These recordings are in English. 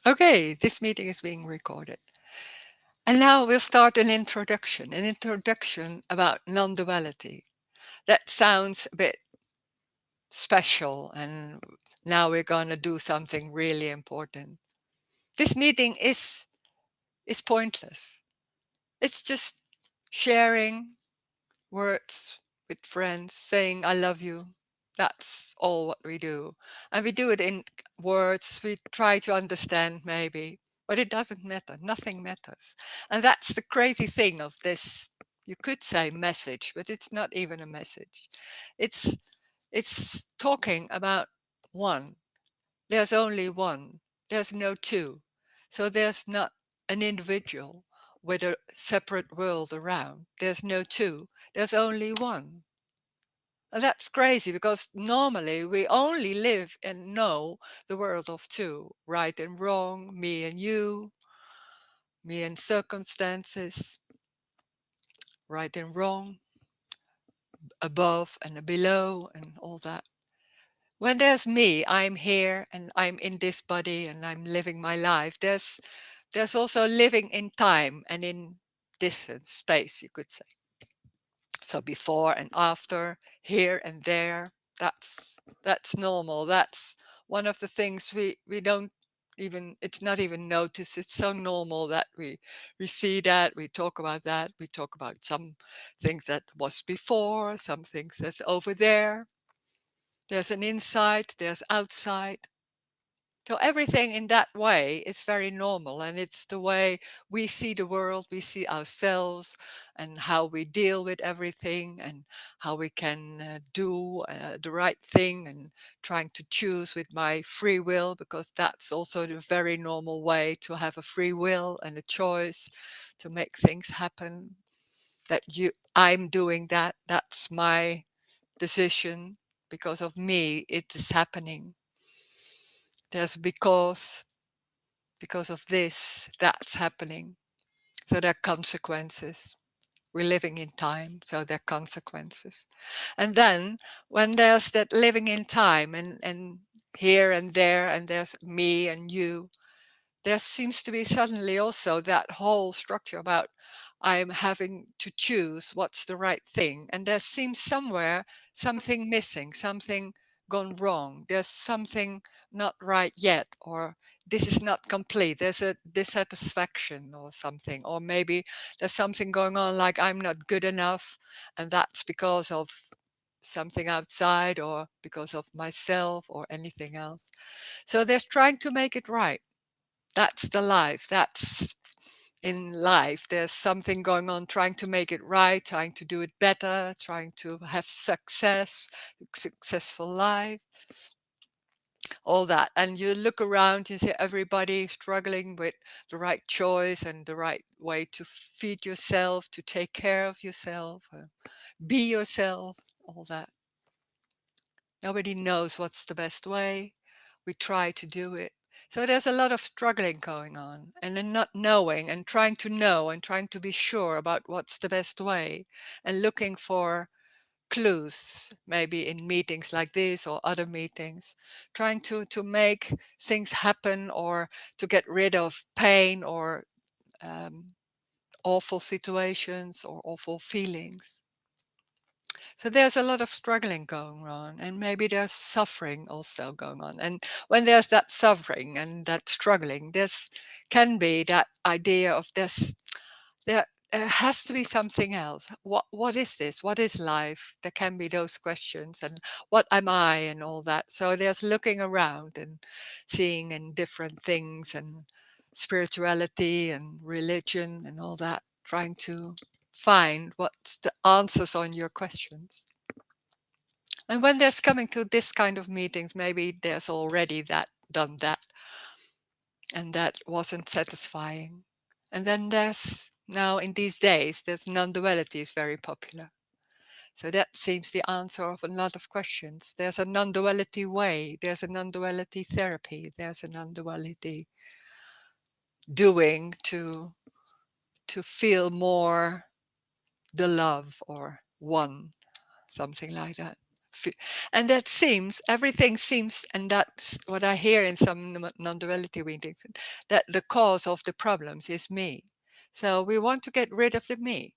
Okay, this meeting is being recorded. And now we'll start an introduction about non-duality. That sounds a bit special, and now we're going to do something really important. This meeting is pointless. It's just sharing words with friends, saying I love you. That's all what we do. And we do it in words. We try to understand maybe, but it doesn't matter. Nothing matters. And that's the crazy thing of this. You could say message, but it's not even a message. It's it's talking about one. There's only one. There's no two. So there's not an individual with a separate world around. There's no two. There's only one. And that's crazy because normally we only live and know the world of two, right and wrong, me and you, me and circumstances, right and wrong, above and below, and all that. When there's me, I'm here and I'm in this body and I'm living my life. There's also living in time and in distance, space, you could say. So before and after, here and there, that's normal. That's one of the things we don't even, it's not even noticed. It's so normal that we see that, we talk about that, we talk about some things that was before, some things that's over there. There's an inside, there's outside. So everything in that way is very normal, and it's the way we see the world, we see ourselves, and how we deal with everything, and how we can do the right thing, and trying to choose with my free will, because that's also the very normal way to have a free will and a choice to make things happen. That I'm doing that. That's my decision. Because of me, it is happening. There's because of this, that's happening. So there are consequences. We're living in time, so there are consequences. And then when there's that living in time and here and there, and there's me and you, there seems to be suddenly also that whole structure about I'm having to choose what's the right thing. And there seems somewhere something missing, something gone wrong. There's something not right yet, or this is not complete. There's a dissatisfaction or something. Or maybe there's something going on like I'm not good enough, and that's because of something outside or because of myself or anything else. So there's trying to make it right. That's the life. That's in life. There's something going on, trying to make it right, trying to do it better, trying to have success, successful life, all that. And you look around, you see everybody struggling with the right choice and the right way to feed yourself, to take care of yourself, be yourself, all that. Nobody knows what's the best way. We try to do it. So there's a lot of struggling going on, and then not knowing and trying to know and trying to be sure about what's the best way, and looking for clues, maybe in meetings like this or other meetings, trying to make things happen or to get rid of pain or um, awful situations or awful feelings. So there's a lot of struggling going on, and maybe there's suffering also going on. And when there's that suffering and that struggling, there's can be that idea of this. There has to be something else. What is this? What is life? There can be those questions, and what am I, and all that. So there's looking around and seeing in different things and spirituality and religion and all that, trying to find what's the answers on your questions. And when there's coming to this kind of meetings, maybe there's already that done that, and that wasn't satisfying. And then there's now in these days, there's non-duality is very popular. So that seems the answer of a lot of questions. There's a non-duality way, there's a non-duality therapy, there's a non-duality doing to feel more the love or one, something like that. And that seems, everything seems, and that's what I hear in some non-duality readings, that the cause of the problems is me. So we want to get rid of the me.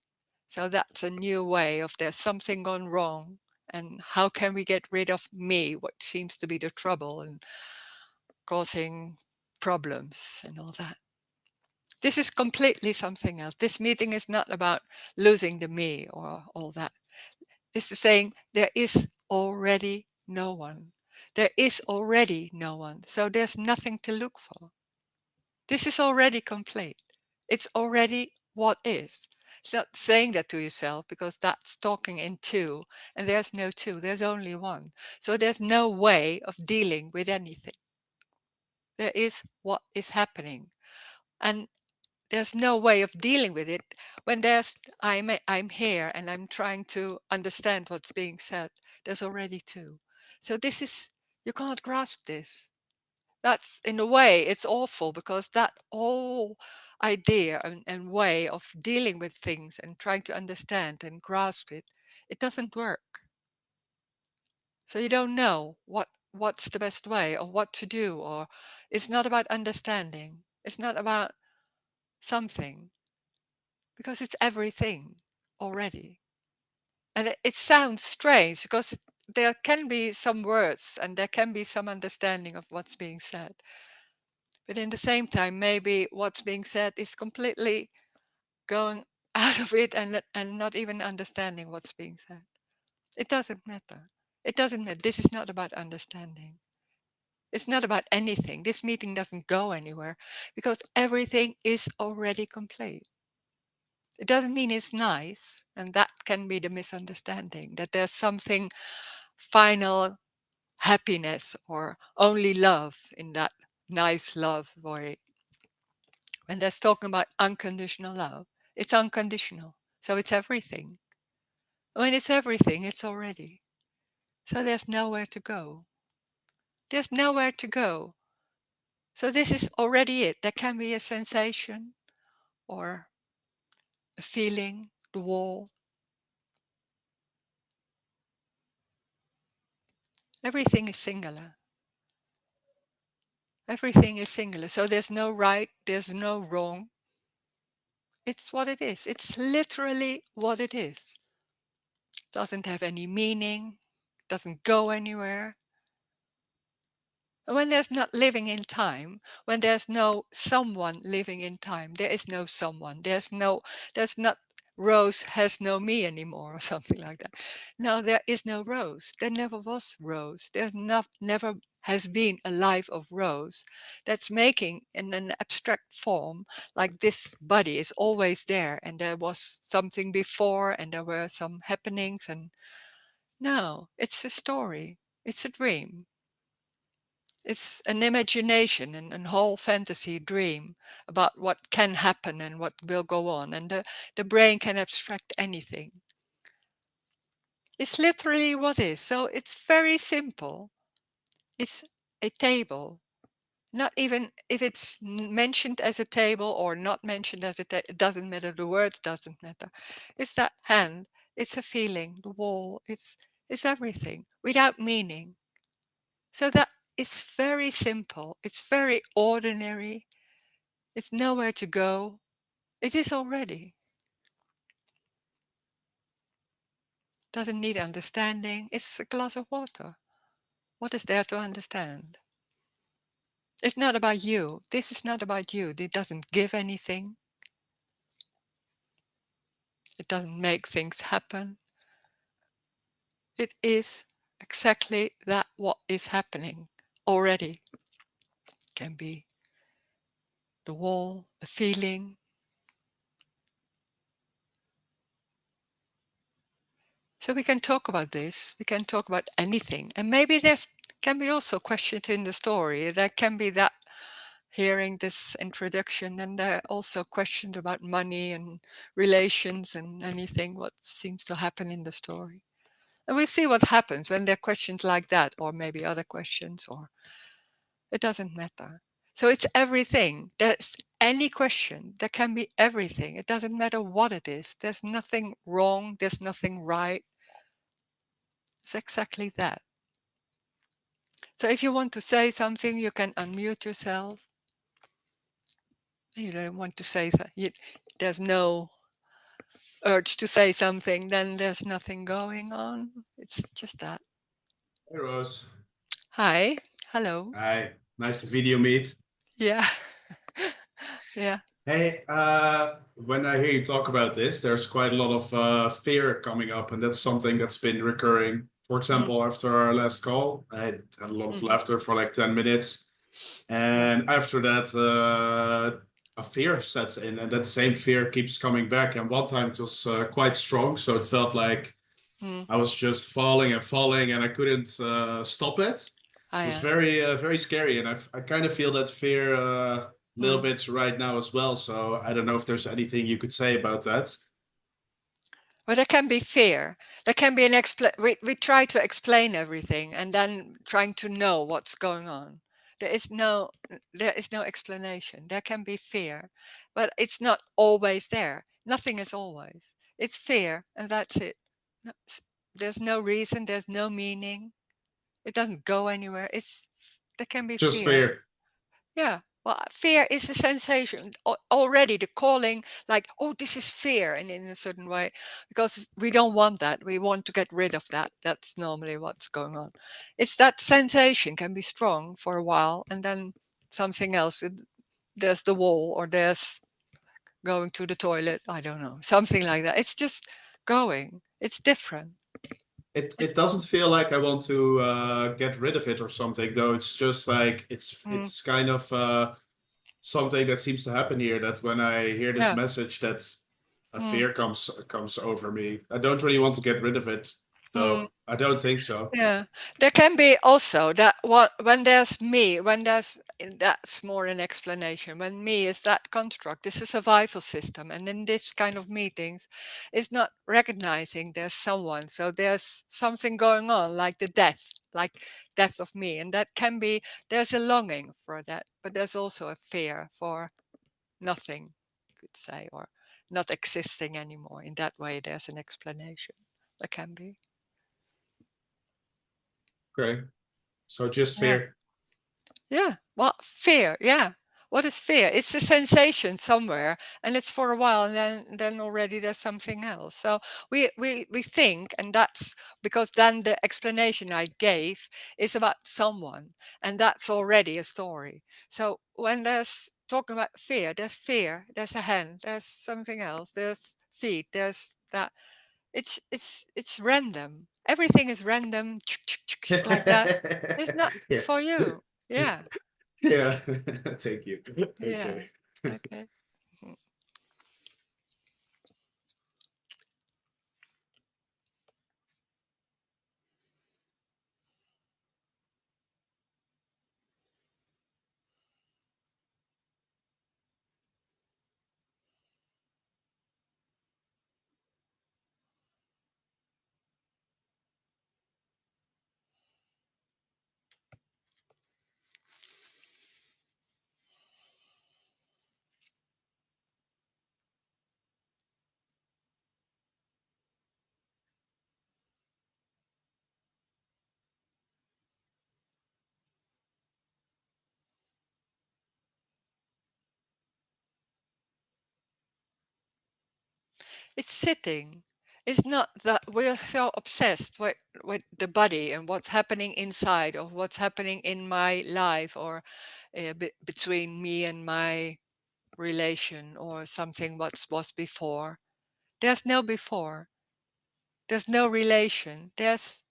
So that's a new way of there's something gone wrong. And how can we get rid of me, what seems to be the trouble and causing problems and all that? This is completely something else. This meeting is not about losing the me or all that. This is saying there is already no one. There is already no one. So there's nothing to look for. This is already complete. It's already what is. It's not saying that to yourself because that's talking in two, and there's no two, there's only one. So there's no way of dealing with anything. There is what is happening. And there's no way of dealing with it when I'm here and I'm trying to understand what's being said. There's already two. So this is, you can't grasp this. That's, in a way, it's awful because that whole idea and way of dealing with things and trying to understand and grasp it, it doesn't work. So you don't know what's the best way or what to do, or it's not about understanding. It's not about something, because it's everything already. And it sounds strange because there can be some words and there can be some understanding of what's being said. But in the same time, maybe what's being said is completely going out of it and not even understanding what's being said. It doesn't matter. It doesn't matter. This is not about understanding. It's not about anything. This meeting doesn't go anywhere because everything is already complete. It doesn't mean it's nice, and that can be the misunderstanding, that there's something final happiness or only love in that nice love way. When there's talking about unconditional love, it's unconditional. So it's everything. When it's everything, it's already. So there's nowhere to go. There's nowhere to go. So this is already it. There can be a sensation or a feeling, the wall. Everything is singular. Everything is singular. So there's no right, there's no wrong. It's what it is. It's literally what it is. Doesn't have any meaning, doesn't go anywhere. And when there's not living in time, when there's no someone living in time, there is no someone. There's not, Rose has no me anymore or something like that. No, there is no Rose. There never was Rose. There's never has been a life of Rose that's making in an abstract form, like this body is always there and there was something before and there were some happenings, and no, it's a story. It's a dream. It's an imagination and whole fantasy dream about what can happen and what will go on. And the brain can abstract anything. It's literally what is. So it's very simple. It's a table. Not even if it's mentioned as a table or not mentioned as a table, it doesn't matter. The words doesn't matter. It's that hand. It's a feeling. The wall. It's everything without meaning. So that it's very simple. It's very ordinary. It's nowhere to go. It is already. Doesn't need understanding. It's a glass of water. What is there to understand? It's not about you. This is not about you. It doesn't give anything. It doesn't make things happen. It is exactly that what is happening already. Can be the wall, a feeling. So we can talk about this. We can talk about anything. And maybe there's can be also questions in the story. There can be that hearing this introduction, and there are also questions about money and relations and anything what seems to happen in the story. And we'll see what happens when there are questions like that, or maybe other questions, or it doesn't matter. So it's everything. There's any question. There can be everything. It doesn't matter what it is. There's nothing wrong. There's nothing right. It's exactly that. So if you want to say something, you can unmute yourself. You don't want to say that. There's no urge to say something, then there's nothing going on. It's just that. Hey, Roes. Hi. Hello. Hi. Nice to video meet. Yeah. Yeah. Hey, when I hear you talk about this, there's quite a lot of fear coming up, and that's something that's been recurring. For Mm, example, after our last call, I had a lot of mhm. laughter for like 10 minutes. Yeah. And after that, a fear sets in, and that same fear keeps coming back. And one time it was quite strong, so it felt like Mm. I was just falling and falling, and I couldn't stop it. Ah, It was yeah. very scary, and I kind of feel that fear a little Mm. bit right now as well. So I don't know if there's anything you could say about that. Well, there can be fear. There can be an we try to explain everything and then trying to know what's going on. There is no there is no explanation. There can be fear, but it's not always there. Nothing is always. It's fear, and that's it. No, there's no reason. There's no meaning. It doesn't go anywhere. There can be Just fear. fear. Yeah. Well, fear is a sensation. Already the calling, like, oh, this is fear, and in a certain way, because we don't want that. We want to get rid of that. That's normally what's going on. It's that sensation can be strong for a while, and then something else. There's the wall, or there's going to the toilet. I don't know, something like that. It's just going. It's different. It It's doesn't feel like I want to get rid of it or something, though. It's just like mm, it's kind of something that seems to happen here. That when I hear this yeah. message, that a Mm, fear comes over me. I don't really want to get rid of it, mm. though. I don't think so. Yeah, there can be also that what when there's me, when there's that's more an explanation. When me is that construct, this is a survival system, and in this kind of meetings, it's not recognizing there's someone. So there's something going on, like the death of me, and that can be there's a longing for that, but there's also a fear for nothing, you could say, or not existing anymore. In that way, there's an explanation. There can be. Okay, so just Yeah. fear. Yeah. Well, fear. Yeah. What is fear? It's a sensation somewhere, and it's for a while, and then already there's something else. So we think, and that's because then the explanation I gave is about someone, and that's already a story. So when there's talking about fear, there's a hand, there's something else, there's feet, there's that. It's random. Everything is random, like that. It's not Yeah. for you. Yeah. Yeah. Thank you. Yeah. Okay. Okay. Mm. It's sitting. It's not that we're so obsessed with the body and what's happening inside, or what's happening in my life, or between me and my relation, or something what was before. There's no before. There's no relation. There's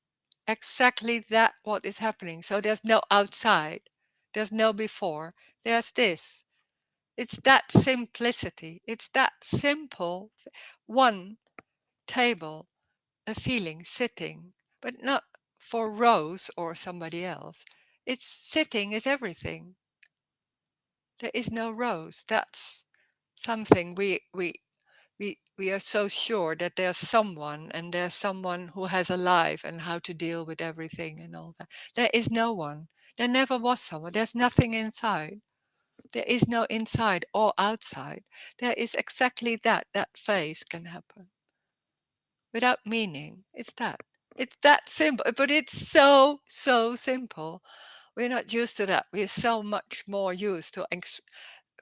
exactly that what is happening. So there's no outside. There's no before. There's this. It's that simplicity. It's that simple. One table, a feeling, sitting, but not for Rose or somebody else. It's sitting is everything. There is no Rose. That's something we are so sure that there's someone, and there's someone who has a life and how to deal with everything and all that. There is no one. There never was someone. There's nothing inside. There is no inside or outside. There is exactly that. That phase can happen without meaning. It's that. It's that simple, but it's so, so simple. We're not used to that. We're so much more used to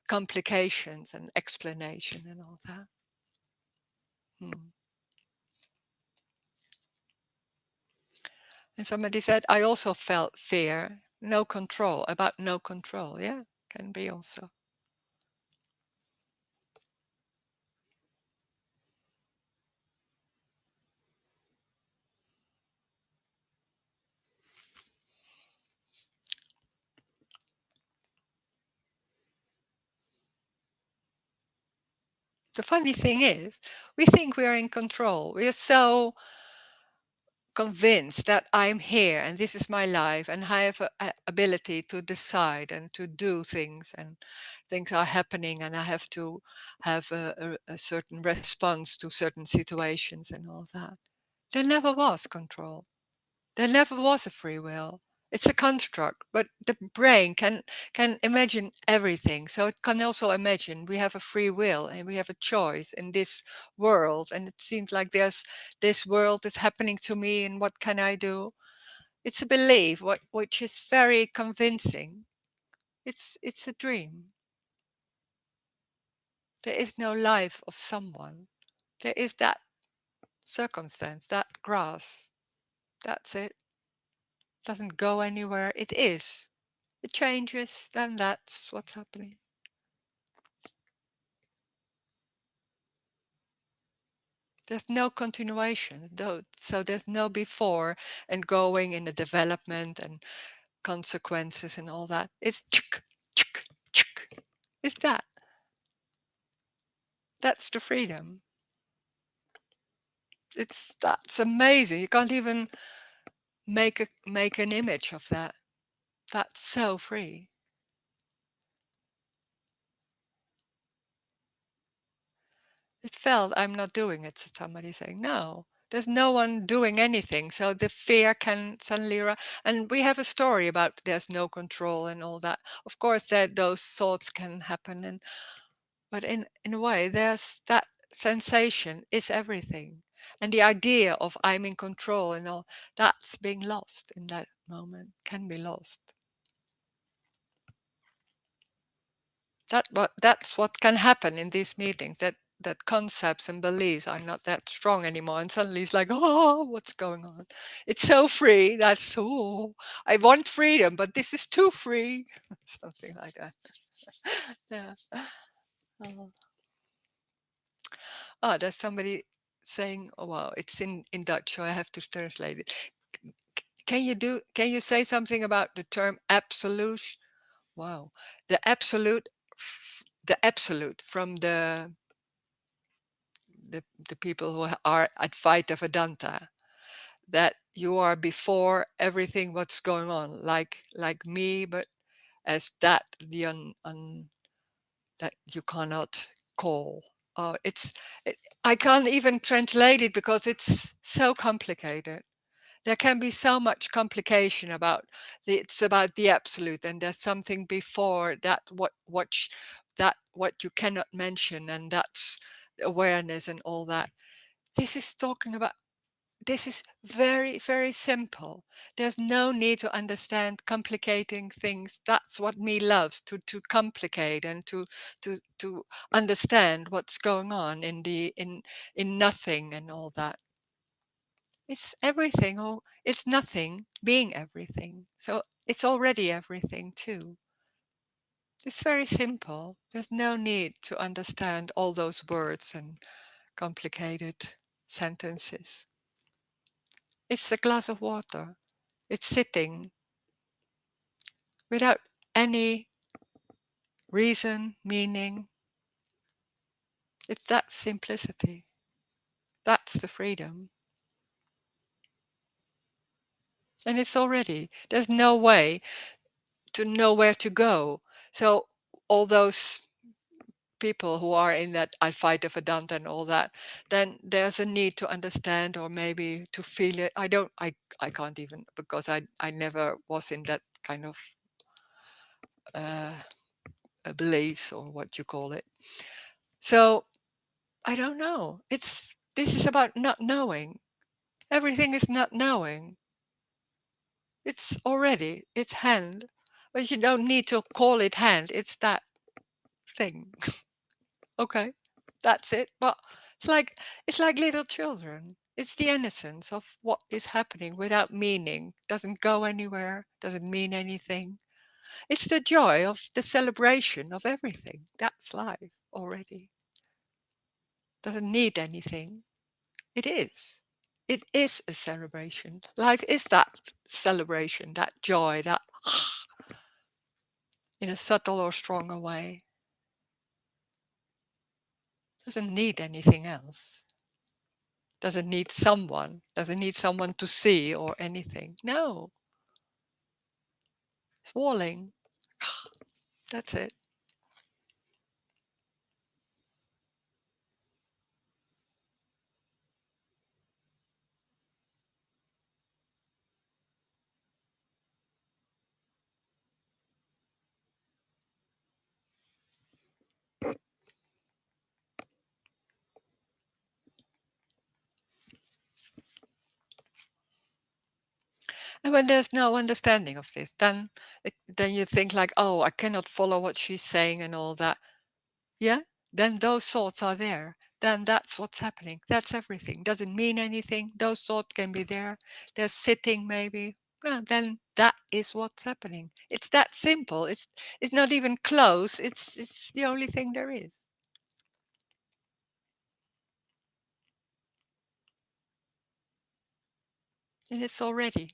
complications and explanation and all that. Hmm. And somebody said, I also felt fear, no control, about no control. Yeah, can be also. The funny thing is, we think we are in control. We are so convinced that I'm here and this is my life and I have a ability to decide and to do things, and things are happening and I have to have a certain response to certain situations and all that. There never was control. There never was a free will. It's a construct, but the brain can imagine everything. So it can also imagine we have a free will and we have a choice in this world. And it seems like there's this world is happening to me, and what can I do? It's a belief, which is very convincing. It's a dream. There is no life of someone. There is that circumstance, that grass. That's it. Doesn't go anywhere. It is. It changes, then that's what's happening. There's no continuation, though, so there's no before and going in the development and consequences and all that. It's chuk, chuk, chuk. It's that. That's the freedom. That's amazing. You can't even make an image of that. That's so free. It felt I'm not doing it. Somebody saying, no, there's no one doing anything. So the fear can suddenly, and we have a story about there's no control and all that. Of course, that those thoughts can happen, and but in a way, there's that sensation is everything, and the idea of I'm in control and all that's being lost in that moment, can be lost. That's what can happen in these meetings, that concepts and beliefs are not that strong anymore, and suddenly it's like, oh, what's going on? It's so free. That's so, I want freedom, but this is too free. Something like that. Yeah. Oh. Oh, there's somebody saying, oh wow, it's in Dutch, so I have to translate it. Can you say something about the term absolute? Wow. The absolute, the absolute from the people who are Advaita Vedanta, that you are before everything what's going on, like me, but as that the that you cannot call. Oh, I can't even translate it because it's so complicated. There can be so much complication about it's about the absolute, and there's something before that what you cannot mention, and that's awareness and all that. This is talking about, this is very, very simple. There's no need to understand complicating things. That's what me loves, to complicate and to understand what's going on in nothing and all that. It's everything, or it's nothing being everything. So it's already everything too. It's very simple. There's no need to understand all those words and complicated sentences. It's a glass of water. It's sitting without any reason, meaning. It's that simplicity. That's the freedom. And it's already, there's no way to know where to go. So all those people who are in that Advaita Vedanta and all that, then there's a need to understand or maybe to feel it. I can't even, because I never was in that kind of uh, beliefs or what you call it. So I don't know. This is about not knowing. Everything is not knowing. It's already, it's hand. But you don't need to call it hand. It's that thing. Okay, that's it. But it's like little children. It's the innocence of what is happening without meaning. Doesn't go anywhere, doesn't mean anything. It's the joy of the celebration of everything. That's life already. Doesn't need anything. It is. It is a celebration. Life is that celebration, that joy, that in a subtle or stronger way. Doesn't need anything else. Doesn't need someone to see or anything. No, it's walling. That's it. And when there's no understanding of this, then you think like, oh, I cannot follow what she's saying and all that. Yeah, then those thoughts are there. Then that's what's happening. That's everything. Doesn't mean anything. Those thoughts can be there. They're sitting maybe. Well, then that is what's happening. It's that simple. It's not even close. It's the only thing there is. And it's already.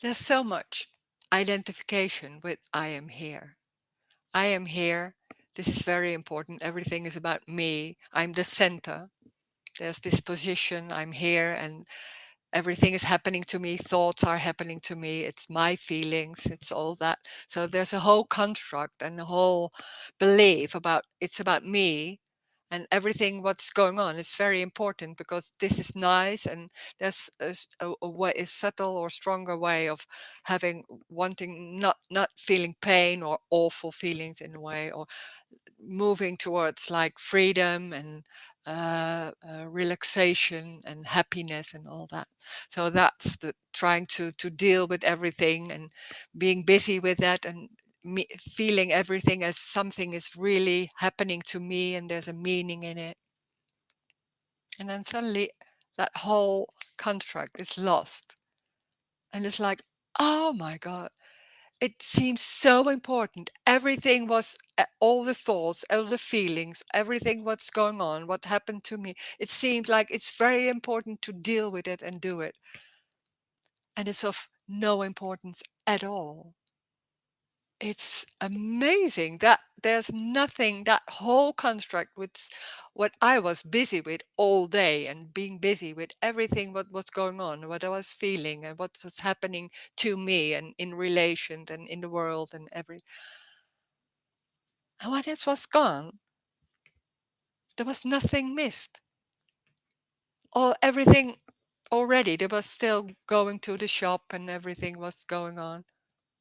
There's so much identification with I am here. I am here. This is very important. Everything is about me. I'm the center. There's this position. I'm here and everything is happening to me. Thoughts are happening to me. It's my feelings. It's all that. So there's a whole construct and a whole belief about it's about me and everything what's going on. It's very important because this is nice and there's a way, a subtle or stronger way of having wanting not feeling pain or awful feelings in a way or moving towards like freedom and relaxation and happiness and all that. So that's the trying to deal with everything and being busy with that and feeling everything as something is really happening to me and there's a meaning in it. And then suddenly that whole construct is lost. And it's like, oh my God, it seems so important. Everything was, all the thoughts, all the feelings, everything what's going on, what happened to me. It seemed like it's very important to deal with it and do it. And it's of no importance at all. It's amazing that there's nothing, that whole construct with what I was busy with all day and being busy with everything what was going on, what I was feeling and what was happening to me and in relation and in the world and and when it was gone, there was nothing missed. All everything already, there was still going to the shop and everything was going on.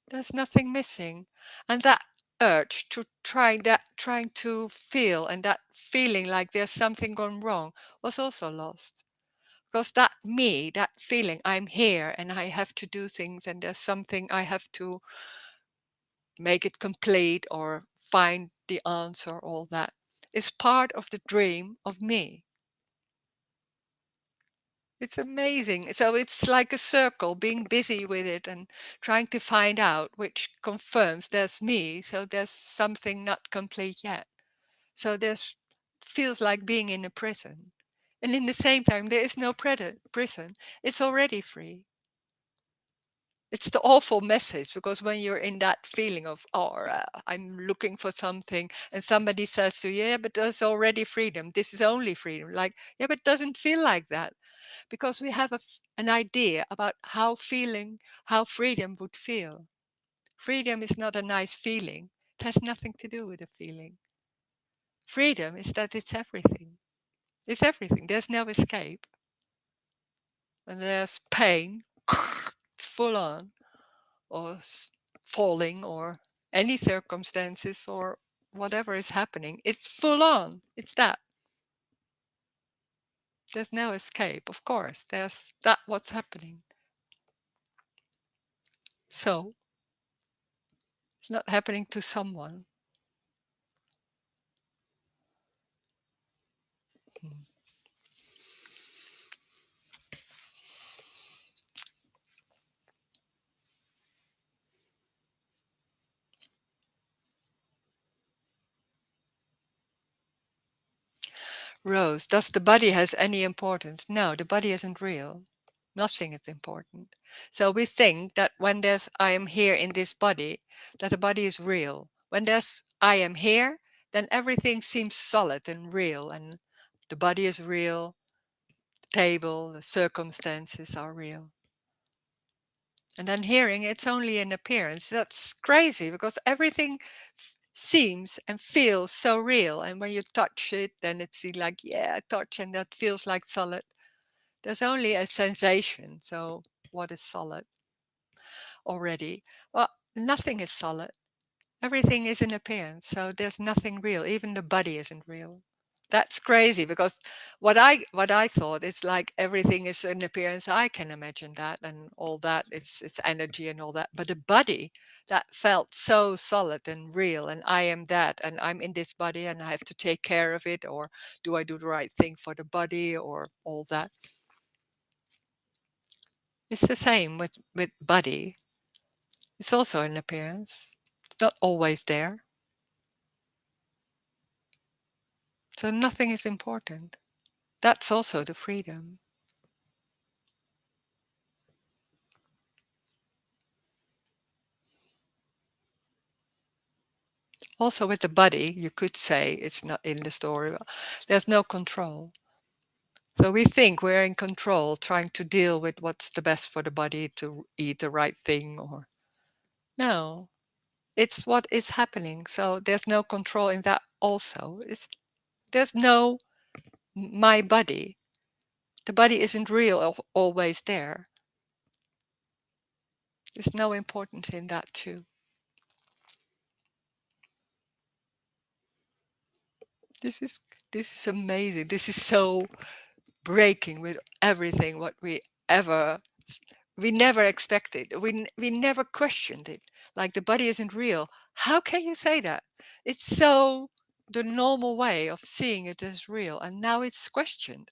There's nothing missing. And that urge to trying to feel and that feeling like there's something gone wrong was also lost. Because that me, that feeling, I'm here and I have to do things and there's something I have to make it complete or find the answer, all that is part of the dream of me. It's amazing. So it's like a circle, being busy with it and trying to find out, which confirms there's me. So there's something not complete yet. So there's feels like being in a prison. And in the same time, there is no prison. It's already free. It's the awful message because when you're in that feeling of, oh, I'm looking for something, and somebody says to you, yeah, but there's already freedom. This is only freedom. Like, yeah, but it doesn't feel like that because we have an idea about how freedom would feel. Freedom is not a nice feeling. It has nothing to do with a feeling. Freedom is that it's everything. It's everything. There's no escape. When there's pain, it's full on, or falling, or any circumstances, or whatever is happening, it's full on. It's that. There's no escape, of course. There's that what's happening. So it's not happening to someone. Hmm. Rose, does the body has any importance? No, the body isn't real. Nothing is important. So we think that when there's I am here in this body, that the body is real. When there's I am here, then everything seems solid and real, and the body is real, the table, the circumstances are real. And then hearing, it's only an appearance. That's crazy because everything seems and feels so real. And when you touch it, then it's like, yeah, touch, and that feels like solid. There's only a sensation. So what is solid already? Well, nothing is solid. Everything is an appearance. So there's nothing real. Even the body isn't real. That's crazy because what I thought it's like everything is an appearance. I can imagine that and all that. It's energy and all that. But the body that felt so solid and real, and I am that, and I'm in this body, and I have to take care of it, or do I do the right thing for the body, or all that. It's the same with body. It's also an appearance. It's not always there. So nothing is important. That's also the freedom. Also, with the body, you could say it's not in the story. There's no control. So we think we're in control, trying to deal with what's the best for the body to eat the right thing, or no, it's what is happening. So there's no control in that. Also, there's no my body. The body isn't real always there. There's no importance in that too. This is this is amazing. This is so breaking with everything what we never expected. We never questioned it. Like the body isn't real. How can you say that? It's so the normal way of seeing it as real, and now it's questioned.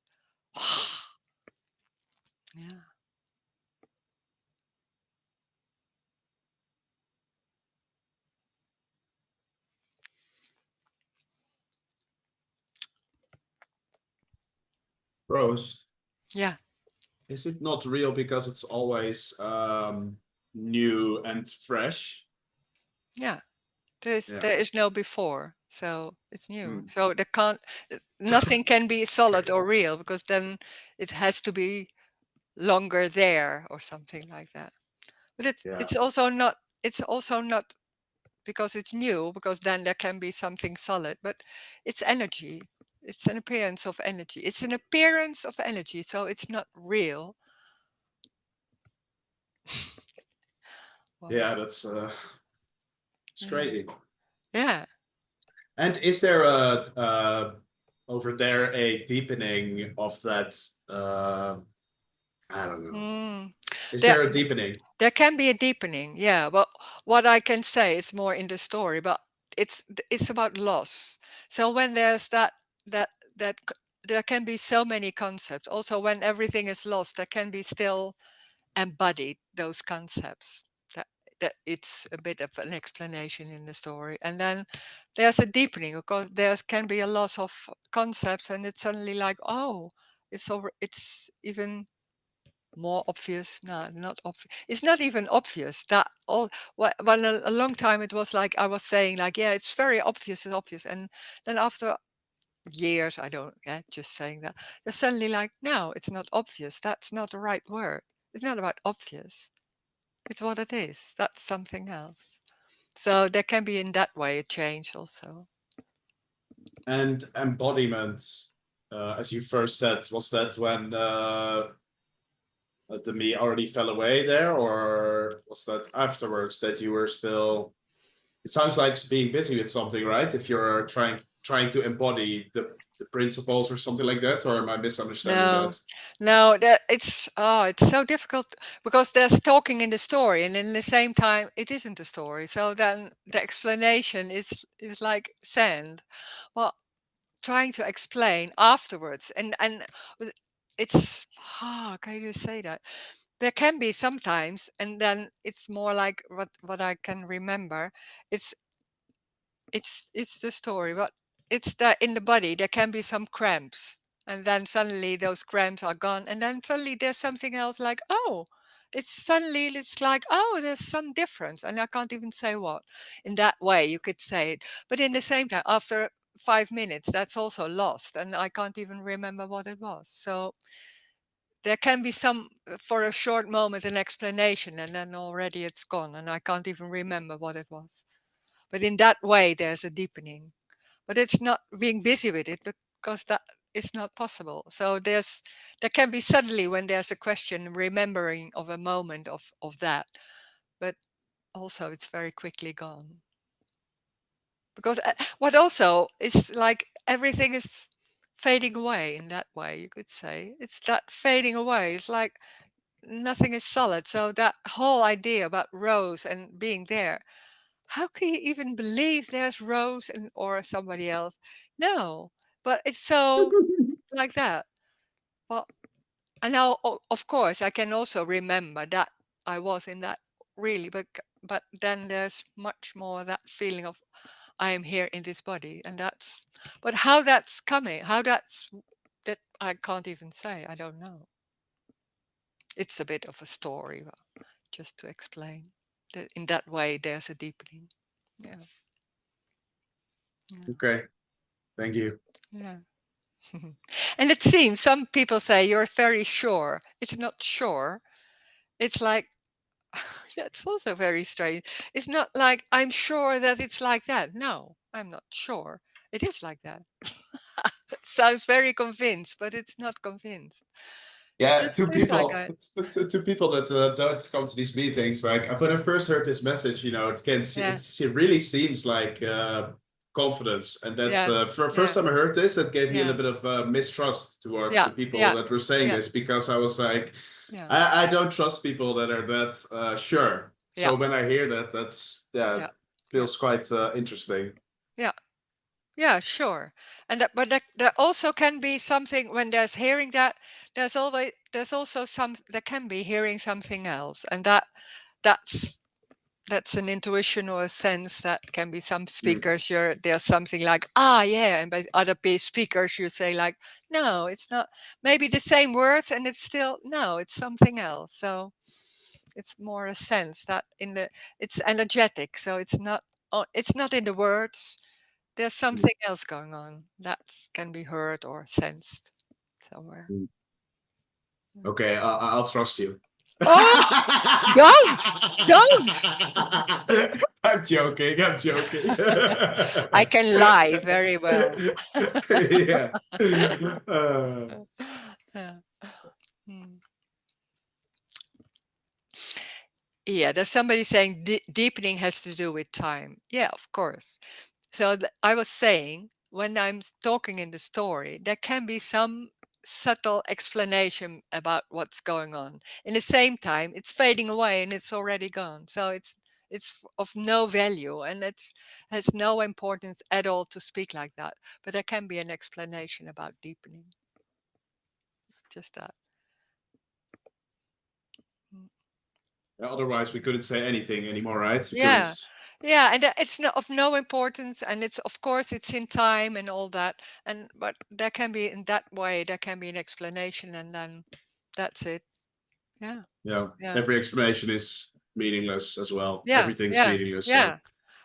Yeah. Rose, Yeah. is it not real because it's always new and fresh? Yeah. Yeah. There is no before, so it's new. Hmm. So there can't nothing can be solid or real because then it has to be longer there or something like that. But Yeah. it's also not because it's new, because then there can be something solid, but it's energy. It's an appearance of energy. It's an appearance of energy, so it's not real. Wow. Yeah, that's it's Yeah. crazy. Yeah. And is there over there a deepening of that? I don't know. Mm. Is There, there a deepening? there can be a deepening, yeah. Well, what I can say is more in the story, but it's about loss. So when there's that that there can be so many concepts. Also, when everything is lost, there can be still embodied those concepts. That that it's a bit of an explanation in the story, and then there's a deepening because there can be a loss of concepts, and it's suddenly like, oh, it's even more obvious. No, not obvious. It's not even obvious that all. Well, a long time it was like I was saying, like, yeah, it's very obvious, it's obvious, and then after years, I don't, yeah, just saying that, they're suddenly like, no, it's not obvious. That's not the right word. It's not about obvious. It's what it is. That's something else. So there can be in that way a change also. And embodiment, as you first said, was that when the me already fell away there, or was that afterwards that you were still? It sounds like being busy with something, right? If you're trying to embody the principles or something like that, or am I misunderstanding No, that? no, that it's so difficult because there's talking in the story, and in the same time, it isn't a story. So then the explanation is like sand. Well, trying to explain afterwards, and it's how can you say that? There can be sometimes, and then it's more like what I can remember. It's it's the story, but it's that in the body there can be some cramps, and then suddenly those cramps are gone, and then suddenly there's something else like, oh, it's like, oh, there's some difference, and I can't even say what. In that way, you could say it, but in the same time, after 5 minutes, that's also lost, and I can't even remember what it was. So there can be some for a short moment an explanation, and then already it's gone, and I can't even remember what it was. But in that way, there's a deepening. But it's not being busy with it because that is not possible. So there can be suddenly when there's a question, remembering of a moment of that, but also it's very quickly gone. Because what also is like everything is fading away in that way, you could say. It's that fading away. It's like nothing is solid. So that whole idea about Rose and being there, how can you even believe there's Rose and or somebody else? No, but it's so like that. Well, and now, of course, I can also remember that I was in that really, but then there's much more that feeling of I am here in this body, and that's. But how that's coming, how that's that I can't even say. I don't know. It's a bit of a story, just to explain. That in that way, there's a deepening. Yeah, yeah, Okay, thank you. yeah. And it seems some people say you're very sure. It's not sure. It's like that's also very strange. It's not like I'm sure that it's like that. No, I'm not sure. It is like that. It sounds very convinced, but it's not convinced. It Yeah, just is like that. to people that don't come to these meetings, like when I first heard this message, Yeah, it really seems like confidence, and that's yeah, for first yeah, time I heard this, that gave me a yeah, little bit of mistrust towards yeah, the people yeah, that were saying yeah, this, because I was like, yeah, I don't trust people that are that sure. yeah, So when I hear that, that's yeah, yeah. Yeah. feels quite interesting. Yeah. Yeah, sure. And but there also can be something when there's hearing that there's also some there can be hearing something else, and that's that's an intuition or a sense that can be some Mm. speakers. There's something like yeah, and by other speakers you say like no, it's not. Maybe the same words, and it's still no, it's something else. So it's more a sense that it's energetic. So it's not in the words, there's Mm. something else going on that can be heard or sensed somewhere. Mm. Mm. Okay, I'll trust you. Oh, don't, don't. I'm joking. I'm joking. I can lie very well. Yeah. Uh, Yeah. Mm. Yeah, there's somebody saying deepening has to do with time. Yeah, of course. So I was saying, when I'm talking in the story, there can be some subtle explanation about what's going on. In the same time, it's fading away and it's already gone. So it's of no value, and it's has no importance at all to speak like that. But there can be an explanation about deepening. It's just that. Mm. Otherwise, we couldn't say anything anymore, right? We couldn't. Yeah. Yeah, and it's of no importance, and it's of course it's in time and all that, and but there can be in that way there can be an explanation, and then that's it. Yeah, Yeah. yeah, Every explanation is meaningless as well. yeah, Everything's yeah, meaningless. So yeah.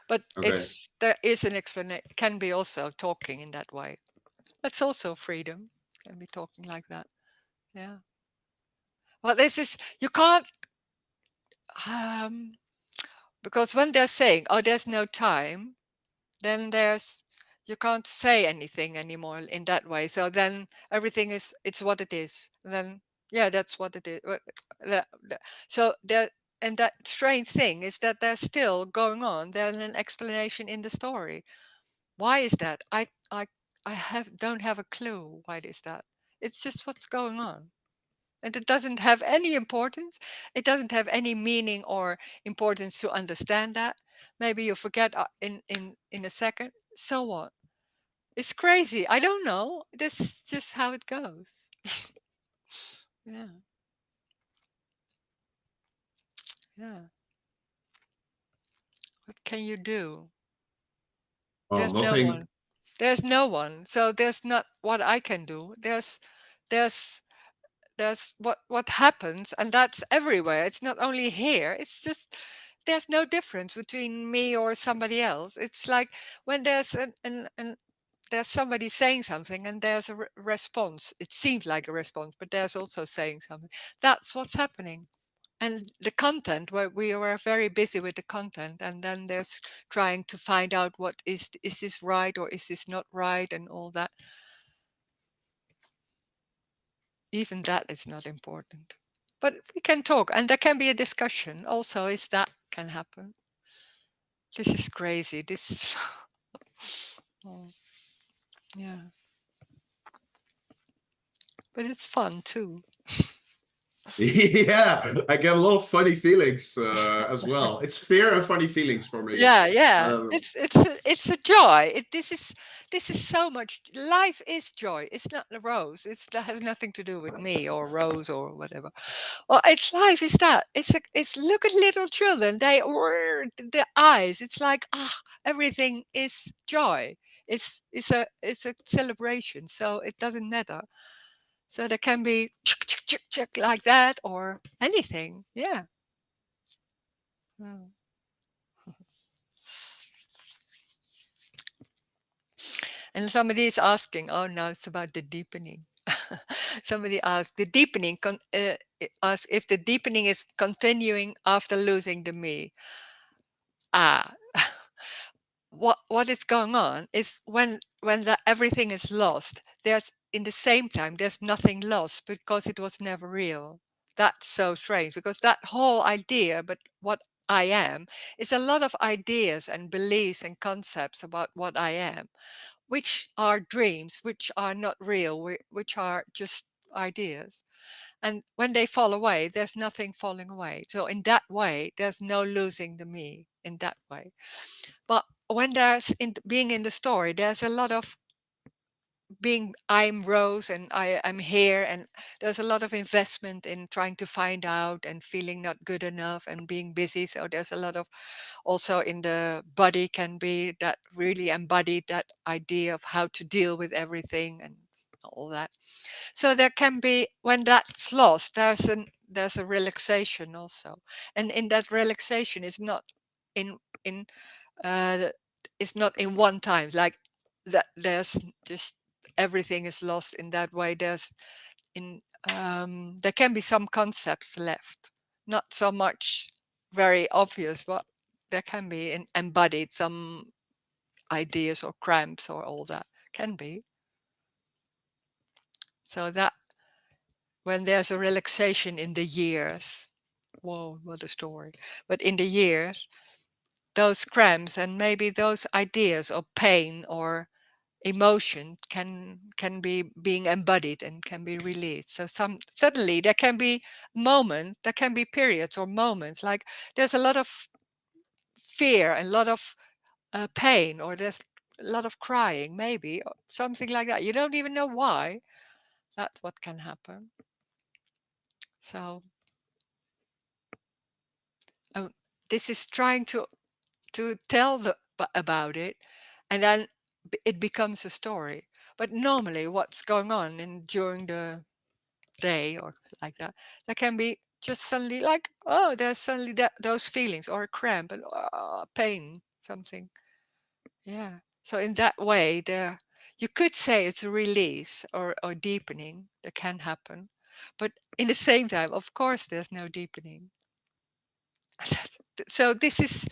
But okay. it's there is an explanation. Can be also talking in that way. That's also freedom. Can be talking like that. Yeah. Well, this is you can't um because when they're saying, "Oh, there's no time," then there's you can't say anything anymore in that way. So then everything is it's what it is. Then yeah, that's what it is. So there and that strange thing is that there's still going on. There's an explanation in the story. Why is that? I have don't have a clue why it is that. It's just what's going on. And it doesn't have any importance. It doesn't have any meaning or importance to understand that. Maybe you forget in a second. So what? It's crazy. I don't know. This is just how it goes. Yeah, yeah. What can you do? Well, There's no nothing. one. There's no one. So there's not what I can do. There's there's what happens, and that's everywhere. It's not only here. It's just there's no difference between me or somebody else. It's like when there's an there's somebody saying something and there's a response. It seems like a response, but there's also saying something. That's what's happening. And the content, where we were very busy with the content, and then there's trying to find out what is this right or is this not right and all that. Even that is not important. But we can talk, and there can be a discussion also, is that can happen. This is crazy. This oh, yeah. But it's fun too. Yeah, I get a lot of funny feelings as well. It's fear and funny feelings for me. Yeah, yeah. Um, It's a joy. This is so much. Life is joy. It's not the rose. That has nothing to do with me or Rose or whatever. Well, it's life. Is that? It's look at little children. The eyes. It's like everything is joy. It's a celebration. So it doesn't matter. So there can be like that or anything. Yeah. Mm. And somebody is asking, oh no, it's about the deepening. Somebody asked, the deepening, asked if the deepening is continuing after losing the me. Ah, what is going on is when everything is lost, there's in the same time there's nothing lost because it was never real. That's so strange because that whole idea, but what I am, is a lot of ideas and beliefs and concepts about what I am, which are dreams, which are not real, which are just ideas. And when they fall away, there's nothing falling away. So in that way, there's no losing the me in that way. But when there's being in the story, there's a lot of being I'm Rose and I'm here, and there's a lot of investment in trying to find out and feeling not good enough and being busy. So there's a lot of also in the body can be that really embodied that idea of how to deal with everything and all that. So there can be when that's lost, there's a relaxation also, and in that relaxation is not in uh, it's not in one time like that. There's just everything is lost in that way. There's in there can be some concepts left, not so much very obvious, but there can be embodied some ideas or cramps or all that can be. So that when there's a relaxation in the years, whoa, what a story! But in the years, those cramps and maybe those ideas of pain or emotion can be being embodied and can be released. So some suddenly there can be moments, there can be periods or moments like there's a lot of fear and a lot of pain, or there's a lot of crying, maybe or something like that. You don't even know why. That's what can happen. So um, this is trying to tell about it, and then it becomes a story. But normally, what's going on in during the day or like that, there can be just suddenly like, oh, there's suddenly those feelings or a cramp and pain, something. Yeah. So in that way, there you could say it's a release or deepening that can happen, but in the same time, of course, there's no deepening. So this is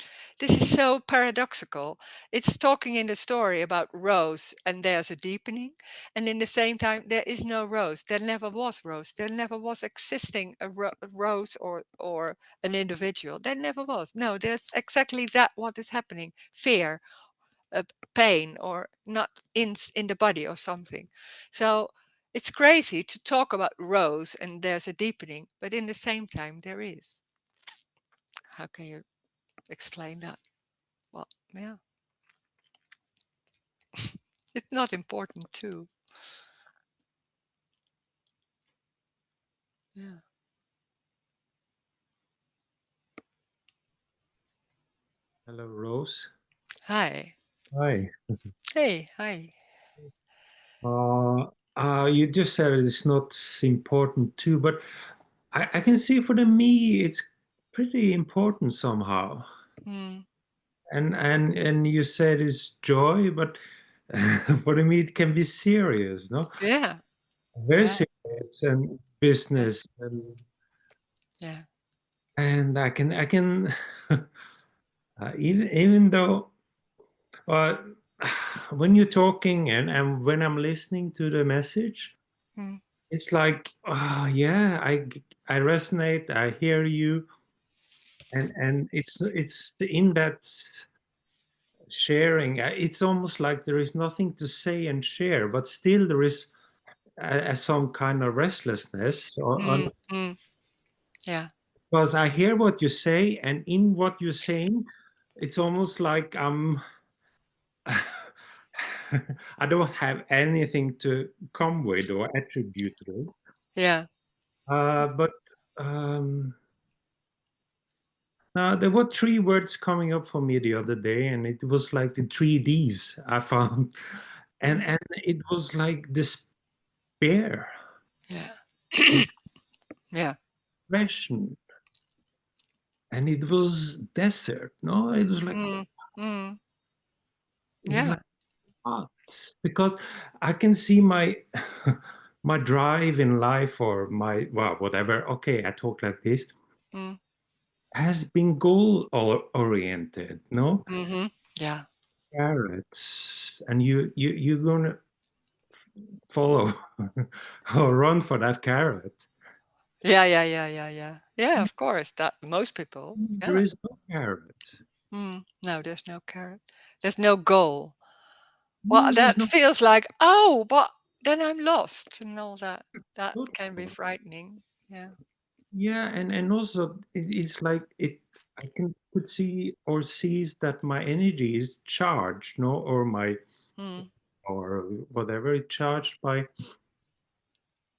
so paradoxical. It's talking in the story about Rose, and there's a deepening, and in the same time there is no Rose. There never was Rose. There never was existing a Rose or an individual. There never was. No, there's exactly that what is happening: fear, pain, or not in the body or something. So it's crazy to talk about Rose and there's a deepening, but in the same time there is. How can you explain that? Well, yeah, it's not important too. Yeah. Hello, Rose. Hi. Hi. Hey, hi. Uh, you just said it's not important too, but I can see for the me it's pretty important somehow. Mm, And you said it's joy, but for the me it can be serious, no? yeah, Very yeah, serious and yeah, business yeah. and I can even though uh, when you're talking and when I'm listening to the message. Mm, It's like, oh yeah, I resonate. I hear you, and it's in that sharing. It's almost like there is nothing to say and share, but still there is some kind of restlessness. mm, mm, yeah, Because I hear what you say, and in what you're saying, it's almost like I don't have anything to come with or attribute to. yeah. But. Um, there were three words coming up for me the other day, and it was like the three Ds I found, and Mm, and it was like despair, yeah. Yeah. depression, and it was desert. No, it was like Mm, mm, it was yeah. like hot because I can see my my drive in life or my well whatever. Okay, I talk like this Mm, has been goal oriented. No mm-hmm. Yeah. carrots, and you're gonna follow or run for that carrot. Yeah, yeah, yeah, yeah, yeah. Yeah, of course. That most people. There Yeah. is no carrot. No, there's no carrot. There's no goal. Well, No, there's that no feels like, oh, but then I'm lost and all that. That foot. can be frightening. Yeah. Yeah, and also it's like it. I can could see or sees that my energy is charged, no, or my Mm. or whatever it's charged by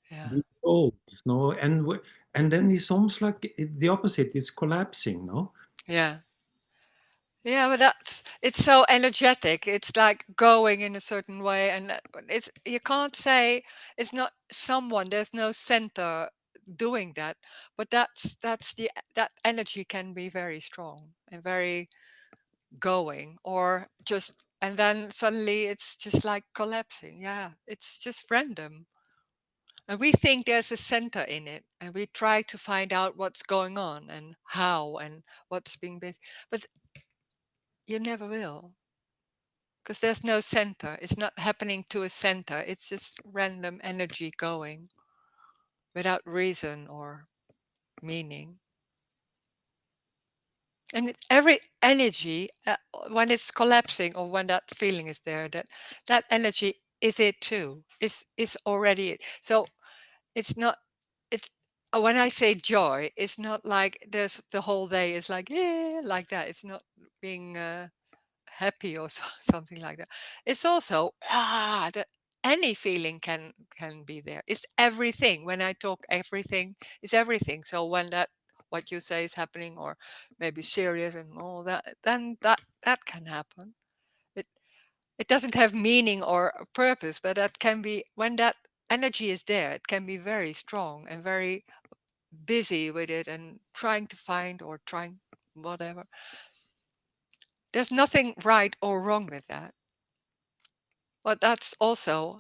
Yeah. the old, no, and then it's almost like the opposite. It's collapsing, no. Yeah. Yeah, but it's so energetic. It's like going in a certain way, and it's you can't say it's not someone. There's no center doing that, but that energy can be very strong and very going, or just and then suddenly it's just like collapsing. Yeah, it's just random, and we think there's a center in it, and we try to find out what's going on and how and what's being busy, but you never will. Because there's no center. It's not happening to a center. It's just random energy going without reason or meaning. And every energy, when it's collapsing or when that feeling is there, that energy is it too. Is already it. So it's not. It's when I say joy, it's not like there's the whole day is like yeah like that. It's not being happy or something like that. It's also that any feeling can be there. It's everything. When I talk everything, it's everything. So when that what you say is happening, or maybe serious and all that, then that can happen. It it doesn't have meaning or a purpose, but that can be when that energy is there. It can be very strong and very busy with it and trying to find or trying whatever. There's nothing right or wrong with that. But that's also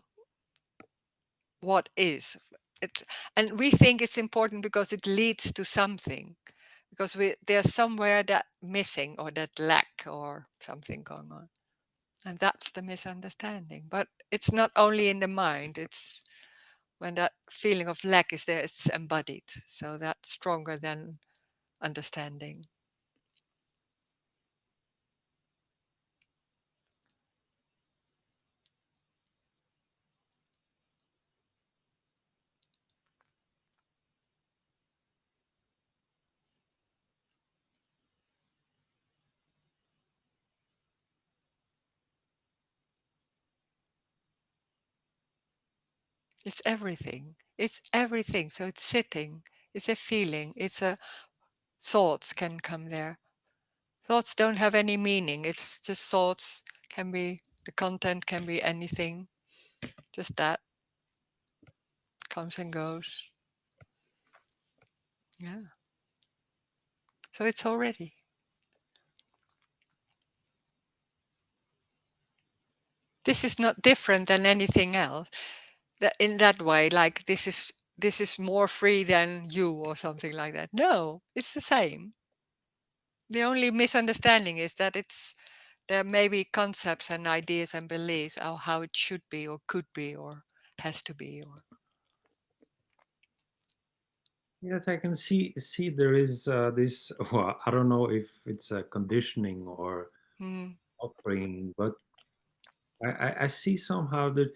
what is. It, and we think it's important because it leads to something, because there's somewhere that missing or that lack or something going on. And that's the misunderstanding. But it's not only in the mind, it's when that feeling of lack is there, it's embodied. So that's stronger than understanding. It's everything. It's everything. So it's sitting, it's a feeling, it's a thoughts can come there. Thoughts don't have any meaning. It's just thoughts can be, the content can be anything, just that comes and goes. Yeah. So it's already. This is not different than anything else. That in that way, like this is more free than you or something like that. No, it's the same. The only misunderstanding is that there may be concepts and ideas and beliefs of how it should be or could be or has to be or Yes, I can see there is this. Well, I don't know if it's a conditioning or mm, upbringing, but I see somehow that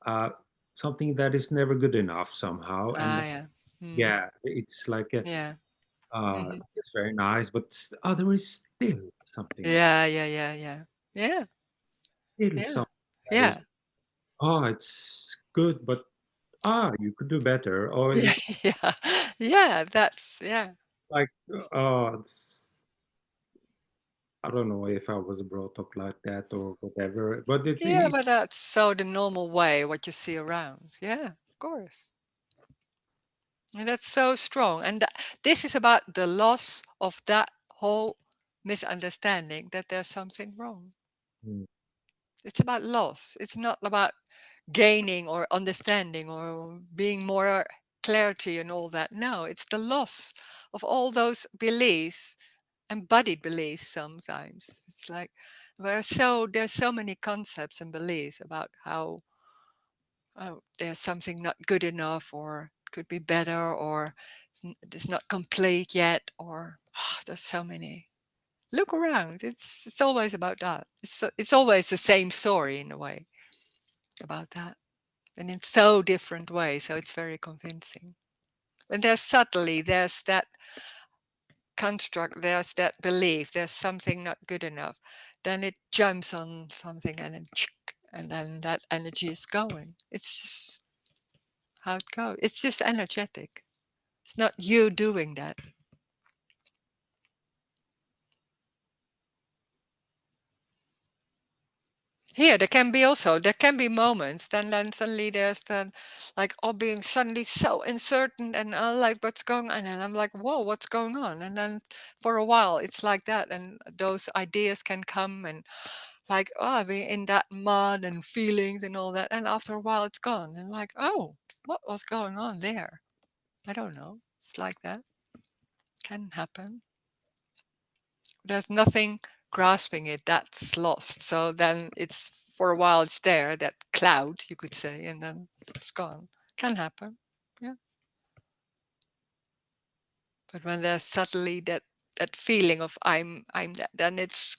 uh, something that is never good enough somehow, and yeah. Mm, yeah, it's like a, yeah. Hmm. this is very nice, but there is still something, Yeah, yeah, yeah, yeah. Yeah, still yeah, something that is, yeah. it's good, but you could do better, or Yeah, it's yeah. Yeah, that's yeah. like, it's, I don't know if I was brought up like that or whatever, but Yeah, but that's so the normal way what you see around. Yeah, of course. And that's so strong. And this is about the loss of that whole misunderstanding that there's something wrong. Mm. It's about loss. It's not about gaining or understanding or being more clarity and all that. No, it's the loss of all those beliefs, embodied beliefs sometimes. It's like there's so many concepts and beliefs about how there's something not good enough or could be better or it's not complete yet or there's so many. Look around. It's always about that. It's always the same story in a way about that. And in so different ways, so it's very convincing. And there's subtly, there's that construct, there's that belief, there's something not good enough. Then it jumps on something and then that energy is going. It's just how it goes. It's just energetic. It's not you doing that. Here, there can be moments, then suddenly there's then like all being suddenly so uncertain and like what's going on, and I'm like, whoa, what's going on? And then for a while it's like that, and those ideas can come and like, oh, I've been in that mud and feelings and all that, and after a while it's gone, and like, oh, what was going on there? I don't know. It's like that. Can happen. There's nothing grasping it, that's lost. So then it's for a while it's there, that cloud you could say, and then it's gone. Can happen. Yeah. But when there's suddenly that feeling of I'm that, then it's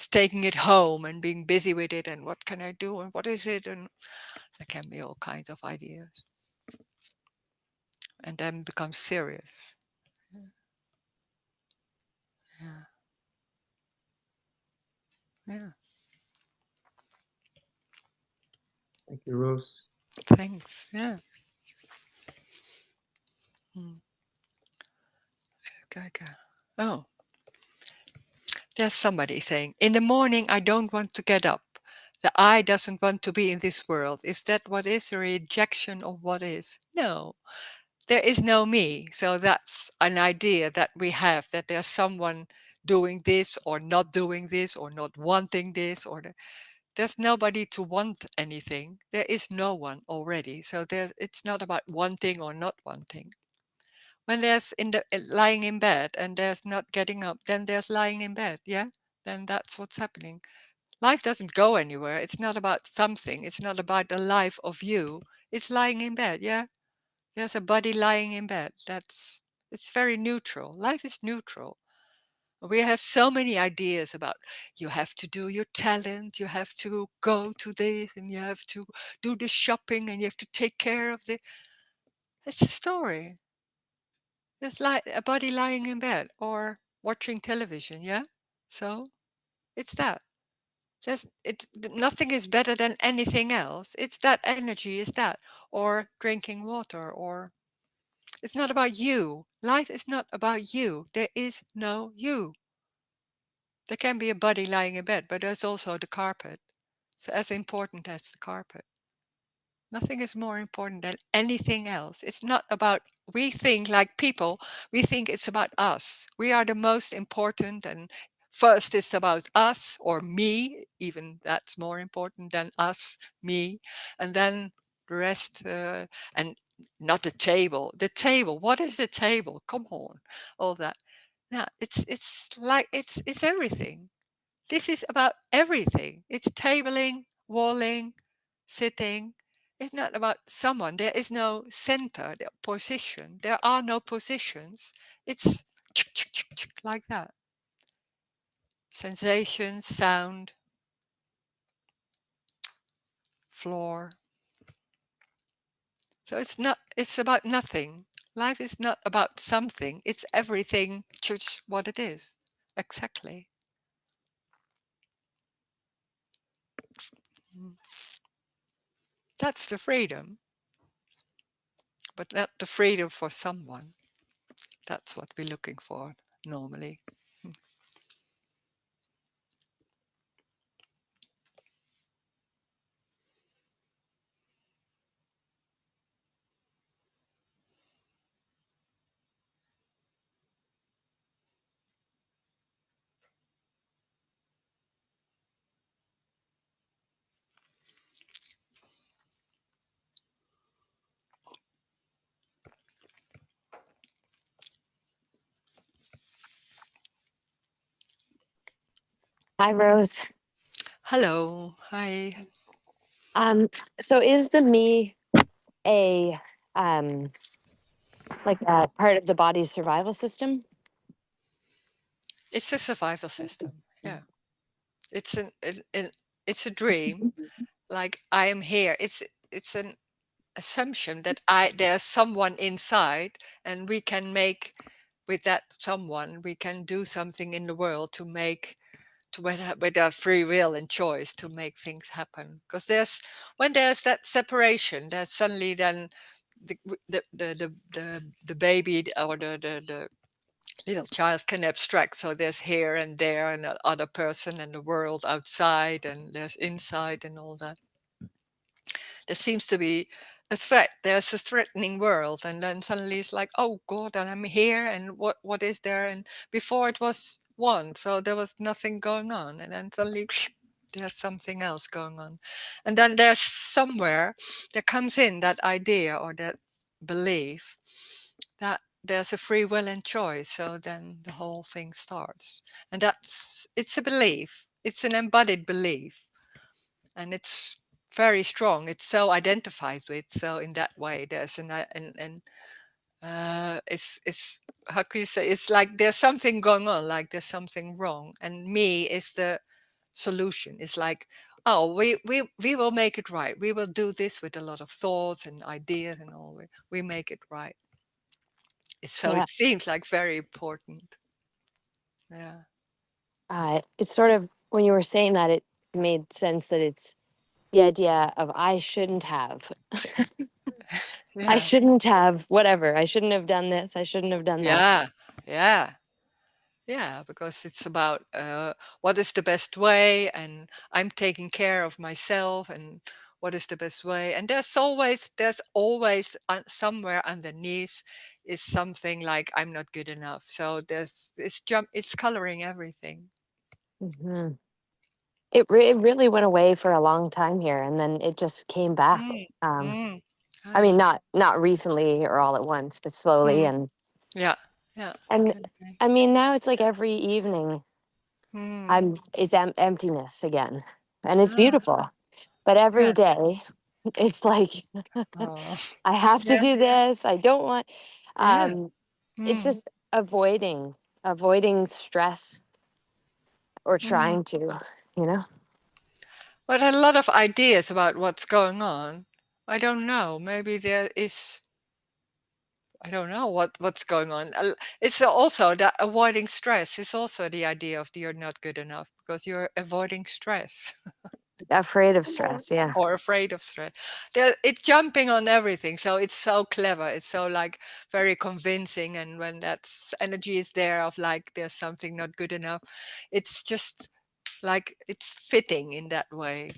taking it home and being busy with it, and what can I do and what is it, and there can be all kinds of ideas, and then becomes serious. Yeah. Yeah. Thank you, Rose. Thanks. Yeah. Okay. Oh, there's somebody saying, in the morning I don't want to get up. The I doesn't want to be in this world. Is that what is a rejection of what is? No, there is no me. So that's an idea that we have, that there's someone doing this or not doing this or not wanting this, or there's nobody to want anything. There is no one already. So it's not about wanting or not wanting. When there's lying in bed and there's not getting up, then there's lying in bed. Yeah, then that's what's happening. Life doesn't go anywhere. It's not about something. It's not about the life of you. It's lying in bed. Yeah, there's a body lying in bed. It's very neutral. Life is neutral. We have so many ideas about you have to do your talent, you have to go to this, and you have to do the shopping, and you have to take care of this. It's a story. It's like a body lying in bed or watching television. Yeah, so it's that. Nothing is better than anything else. It's that energy, is that, or drinking water, or it's not about you. Life is not about you. There is no you. There can be a body lying in bed, but there's also the carpet. It's as important as the carpet. Nothing is more important than anything else. It's not about, we think like people, we think it's about us. We are the most important, and first it's about us or me, even that's more important than us, me, and then the rest, and not the table. The table, what is the table? Come on, all that. Now it's like it's everything. This is about everything. It's tabling, walling, sitting. It's not about someone. There is no center, the position. There are no positions. It's like that. Sensation, sound, floor. So it's about nothing. Life is not about something. It's everything, just what it is. Exactly. Mm. That's the freedom, but not the freedom for someone. That's what we're looking for normally. Hi, Rose. Hello. Hi. So is the me a like a part of the body's survival system? It's a survival system. Yeah. It's it's a dream. Like I am here. It's assumption that there's someone inside, and we can make with that someone, we can do something in the world to make with our free will and choice to make things happen. Because when there's that separation, there's suddenly then the baby or the little child can abstract. So there's here and there and the other person and the world outside, and there's inside and all that. There seems to be a threat. There's a threatening world, and then suddenly it's like, oh God, and I'm here, and what is there? And before it was one, so there was nothing going on, and then suddenly there's something else going on, and then there's somewhere there comes in that idea or that belief that there's a free will and choice. So then the whole thing starts, and it's a belief. It's an embodied belief, and it's very strong. It's so identified with. So in that way, there's it's how can you say? It's like there's something going on, like there's something wrong, and me is the solution. It's like, oh, we will make it right. We will do this with a lot of thoughts and ideas and all. We make it right. So Yeah. it seems like very important. Yeah. It's sort of, when you were saying that, it made sense that it's the idea of I shouldn't have. I Yeah. shouldn't have whatever. I shouldn't have done this. I shouldn't have done that. Yeah. Yeah. Yeah, because it's about what is the best way, and I'm taking care of myself, and what is the best way. And there's always somewhere underneath is something like I'm not good enough. So it's coloring everything. Hmm. It really went away for a long time here, and then it just came back. Mm, mm, I mean, ah, not recently or all at once, but slowly. mm, And yeah, yeah. and Can be. I mean, now it's like every evening Mm, is emptiness again, and it's ah, beautiful. But every yeah. day, it's like Oh, I have to yeah, do this. I don't want. yeah. Um, it's Mm, just avoiding stress or mm. trying to, you know. But a lot of ideas about what's going on. I don't know. Maybe there is. I don't know what's going on. It's also that avoiding stress is also the idea of you're not good enough because you're avoiding stress Afraid of stress. Yeah. or afraid of stress. It's jumping on everything, so it's so clever. It's so like very convincing, and when that energy is there of like there's something not good enough, it's just like it's fitting in that way.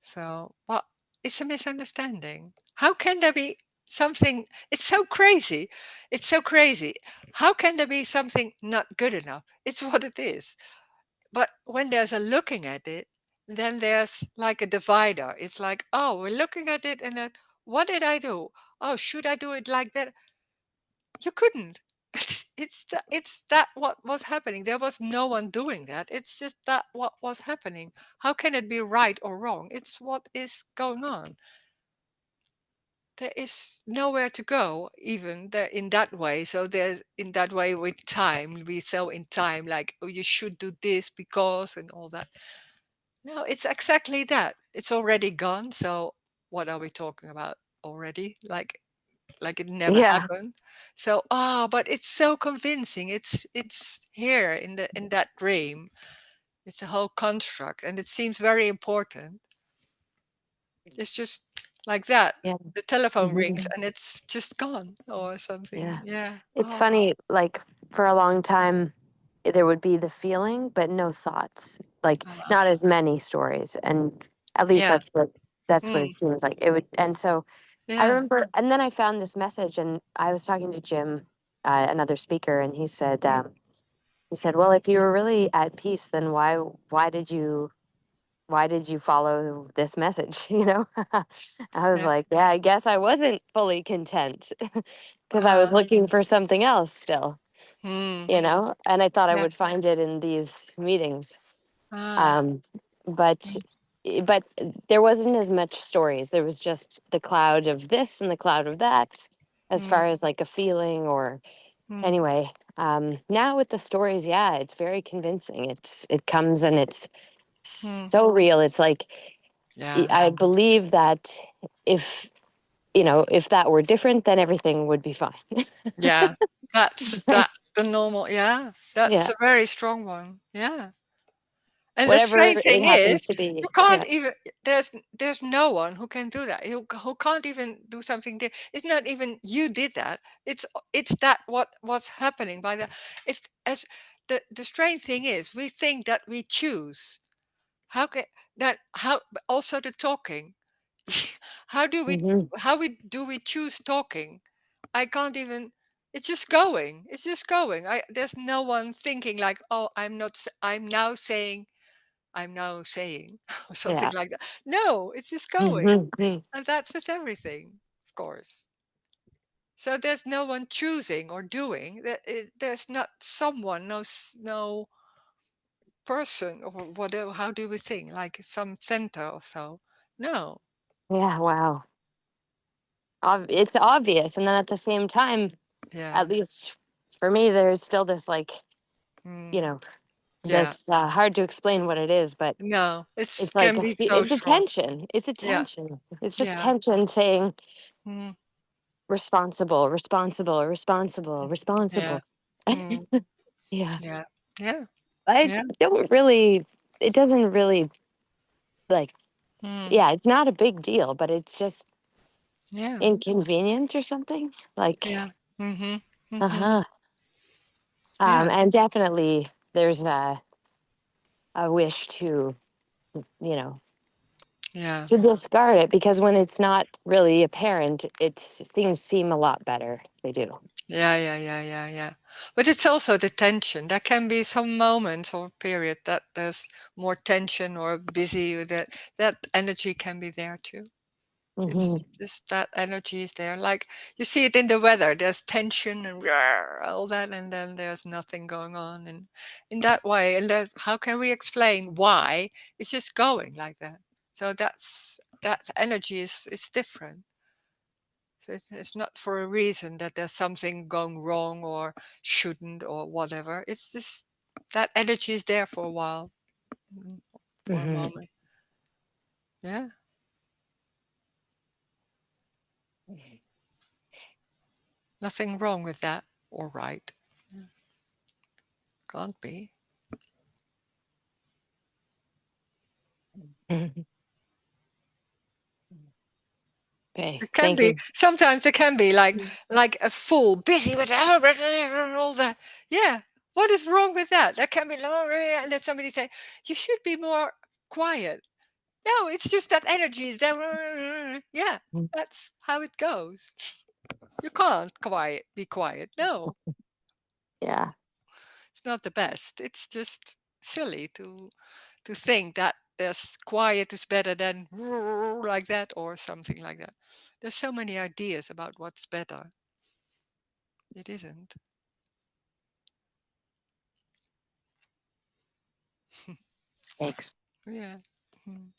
So, well, it's a misunderstanding. How can there be something? It's so crazy. It's so crazy. How can there be something not good enough? It's what it is. But when there's a looking at it, then there's like a divider. It's like, oh, we're looking at it, and then what did I do? Oh, should I do it like that? You couldn't. It's that what was happening. There was no one doing that. It's just that what was happening. How can it be right or wrong? It's what is going on. There is nowhere to go, even there in that way. So there's in that way with time, we so in time, like, oh, you should do this because and all that. No, it's exactly that. It's already gone. So what are we talking about already? Like it never Yeah. happened. So but it's so convincing. It's here in that dream. It's a whole construct, and it seems very important. It's just like that. Yeah. The telephone rings Mhm. and it's just gone or Yeah. something. Yeah. It's funny, like for a long time, there would be the feeling, but no thoughts. Like Ah, not as many stories, and at least yeah. that's what Mm, it seems like. It would, and so I yeah. remember, and then I found this message, and I was talking to Jim, another speaker, and he said, "Well, if you were really at peace, then why did you follow this message?" You know, I was Yeah. like, "Yeah, I guess I wasn't fully content because I was Uh, looking for something else still." mm, You know, and I thought I yeah. would find it in these meetings. Ah, Um, but mm, but there wasn't as much stories. There was just the cloud of this and the cloud of that, as mm, far as like a feeling or mm, anyway. Now with the stories, yeah, it's very convincing. It comes and it's mm. so real. It's like Yeah. I believe that if you know, if that were different, then everything would be fine. Yeah, that's the normal. Yeah, that's Yeah. a very strong one. Yeah. And the Whatever strange it thing is, happens to be. you can't Yeah. even. There's no one who can do that. Who can't even do something. It's not even you did that. It's that what's happening by the. It's as the strange thing is, we think that we choose. How can that? How also the talking. how do we Hmm. do we choose talking? I can't even. It's just going. It's just going. There's no one thinking like, oh, I'm now saying or something Yeah. like that. No, it's just going. Hmm. And that's with everything, of course. So there's no one choosing or doing. There's not someone, no person or whatever. How do we think? Like some center or so? No. Yeah. Wow. It's obvious. And then at the same time, Yeah. at least for me, there's still this like, you Mm, know, yeah. this hard to explain what it is, but No. it's like Can be so it's a strong. tension. It's a Yeah. tension. It's just Yeah. tension saying Mm, responsible, responsible, responsible, yeah. responsible. Mm, Yeah. yeah. Yeah. I Yeah. don't really, it doesn't really like, Mm, yeah, it's not a big deal, but it's just yeah. inconvenient or something. Like, Yeah. Mm-hmm. Mm-hmm. uh-huh. Yeah. And definitely there's a wish to, you know, Yeah. to discard it because when it's not really apparent, things seem a lot better. They do. Yeah, yeah, yeah, yeah, yeah. But it's also the tension. There can be some moments or period that there's more tension or busy with that energy can be there too. Hmm. It's just that energy is there. Like you see it in the weather. There's tension and all that, and then there's nothing going on. And in that way, and that how can we explain why it's just going like that? So that energy is different. So it's not for a reason that there's something going wrong or shouldn't or whatever. It's just that energy is there for a while, mm, for a Hmm. moment. Yeah, nothing wrong with that or right. Yeah, can't be. Okay. It can Thank be you. sometimes. It can be like a fool, busy with and all that. Yeah, what is wrong with that? That can be. And then somebody say you should be more quiet. No, it's just that energy is there. Yeah, that's how it goes. You can't be quiet. No, Yeah. it's not the best. It's just silly to think that there's quiet is better than like that or something like that. There's so many ideas about what's better. It isn't. Thanks. Yeah. Mm.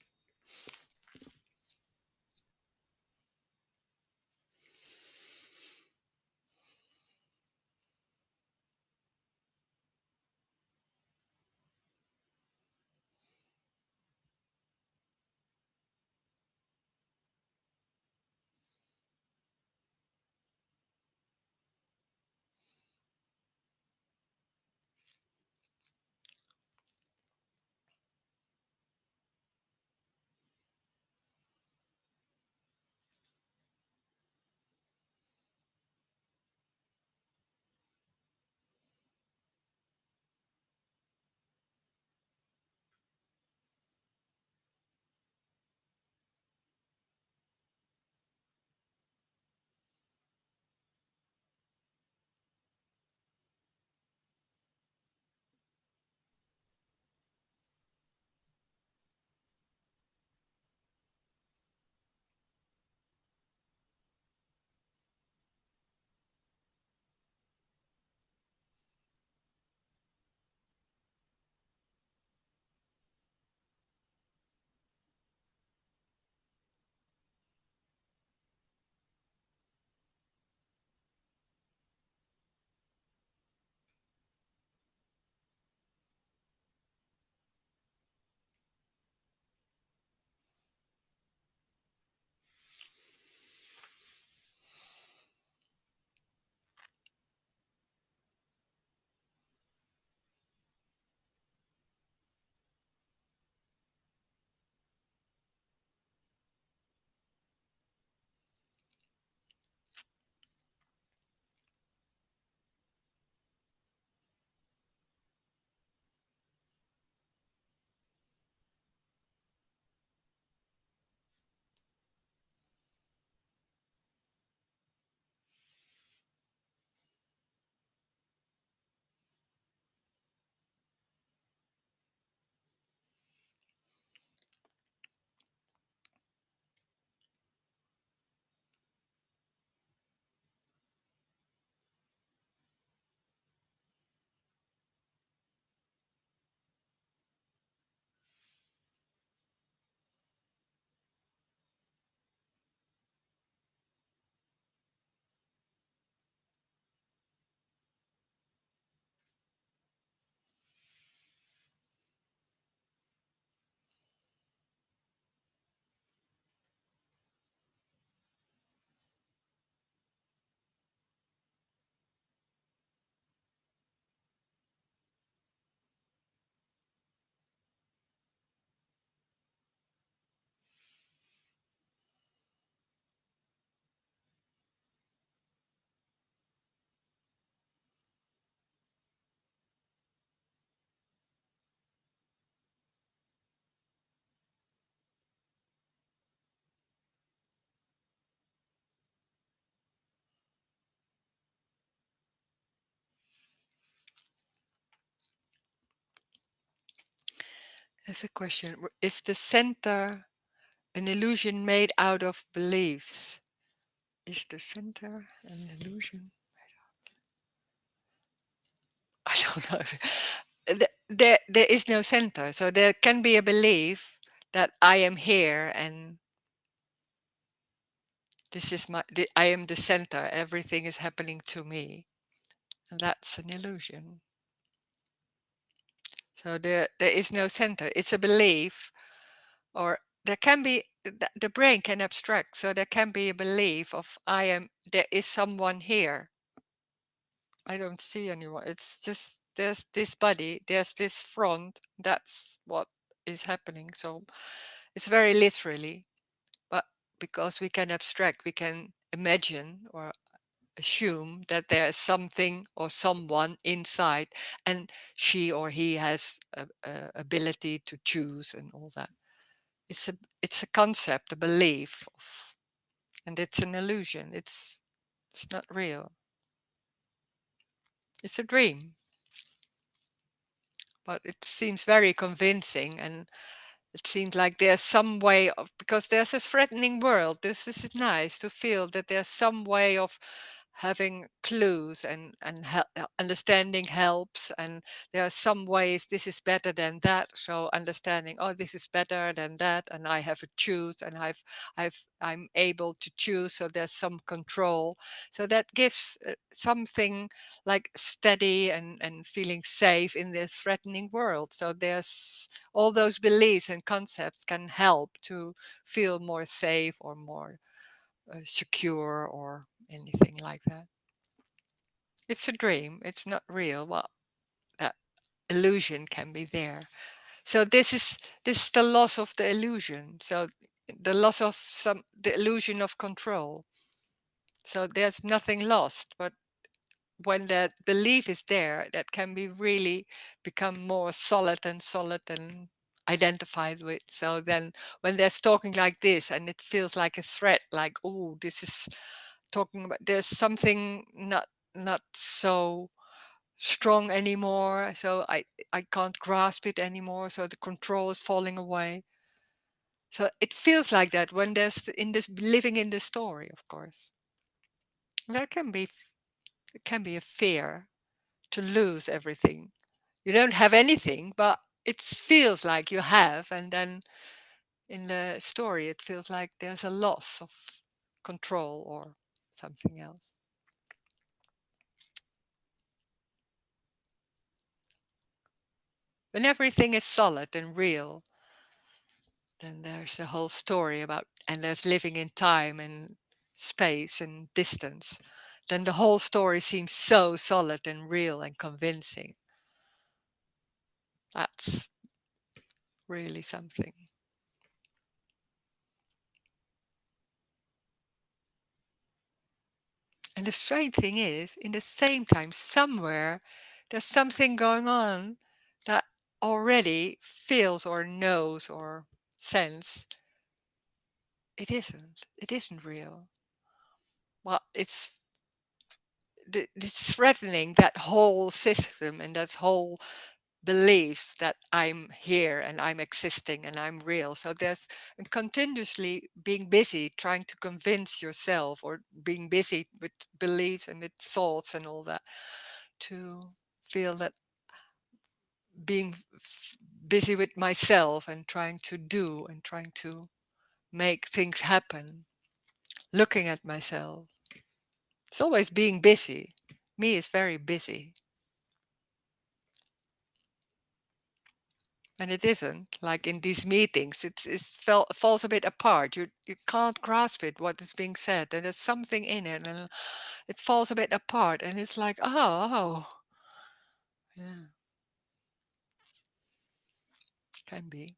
There's a question. Is the center an illusion made out of beliefs? Is the center an illusion? I don't know. There is no center. So there can be a belief that I am here and this is I am the center. Everything is happening to me. And that's an illusion. So there is no center. It's a belief, or there can be, the brain can abstract. So there can be a belief of there is someone here. I don't see anyone. It's just there's this body, there's this front. That's what is happening. So it's very literally, but because we can abstract, we can imagine or assume that there is something or someone inside, and she or he has a ability to choose and all that. It's a concept, a belief, and it's an illusion. It's not real. It's a dream, but it seems very convincing, and it seems like there's some way of, because there's this threatening world. This is nice to feel that there's some way of having clues, and understanding helps, and there are some ways this is better than that. So understanding, oh, this is better than that, and I have to choose, and I'm able to choose. So there's some control. So that gives something like steady and feeling safe in this threatening world. So there's all those beliefs and concepts can help to feel more safe or more secure or anything like that. It's a dream. It's not real. Well, that illusion can be there. So this is the loss of the illusion. So the loss of the illusion of control. So there's nothing lost, but when that belief is there, that can be really become more solid and identified with. So then when there's talking like this and it feels like a threat, like, oh, this is talking about, there's something not so strong anymore. So I can't grasp it anymore. So the control is falling away. So it feels like that when there's in this living in the story, of course. That it can be a fear to lose everything. You don't have anything, but it feels like you have. And then in the story, it feels like there's a loss of control or something else. When everything is solid and real, then there's a whole story about, and there's living in time and space and distance. Then the whole story seems so solid and real and convincing. That's really something. And the strange thing is, in the same time, somewhere there's something going on that already feels or knows or sense it isn't real. Well, it's threatening that whole system and that whole beliefs that I'm here and I'm existing and I'm real. So there's continuously being busy trying to convince yourself, or being busy with beliefs and with thoughts and all that, to feel that being busy with myself and trying to do and trying to make things happen, looking at myself. It's always being busy. Me is very busy. And it isn't like in these meetings. Falls a bit apart. You can't grasp it what is being said, and there's something in it, and it falls a bit apart. And it's like, oh, yeah, can be.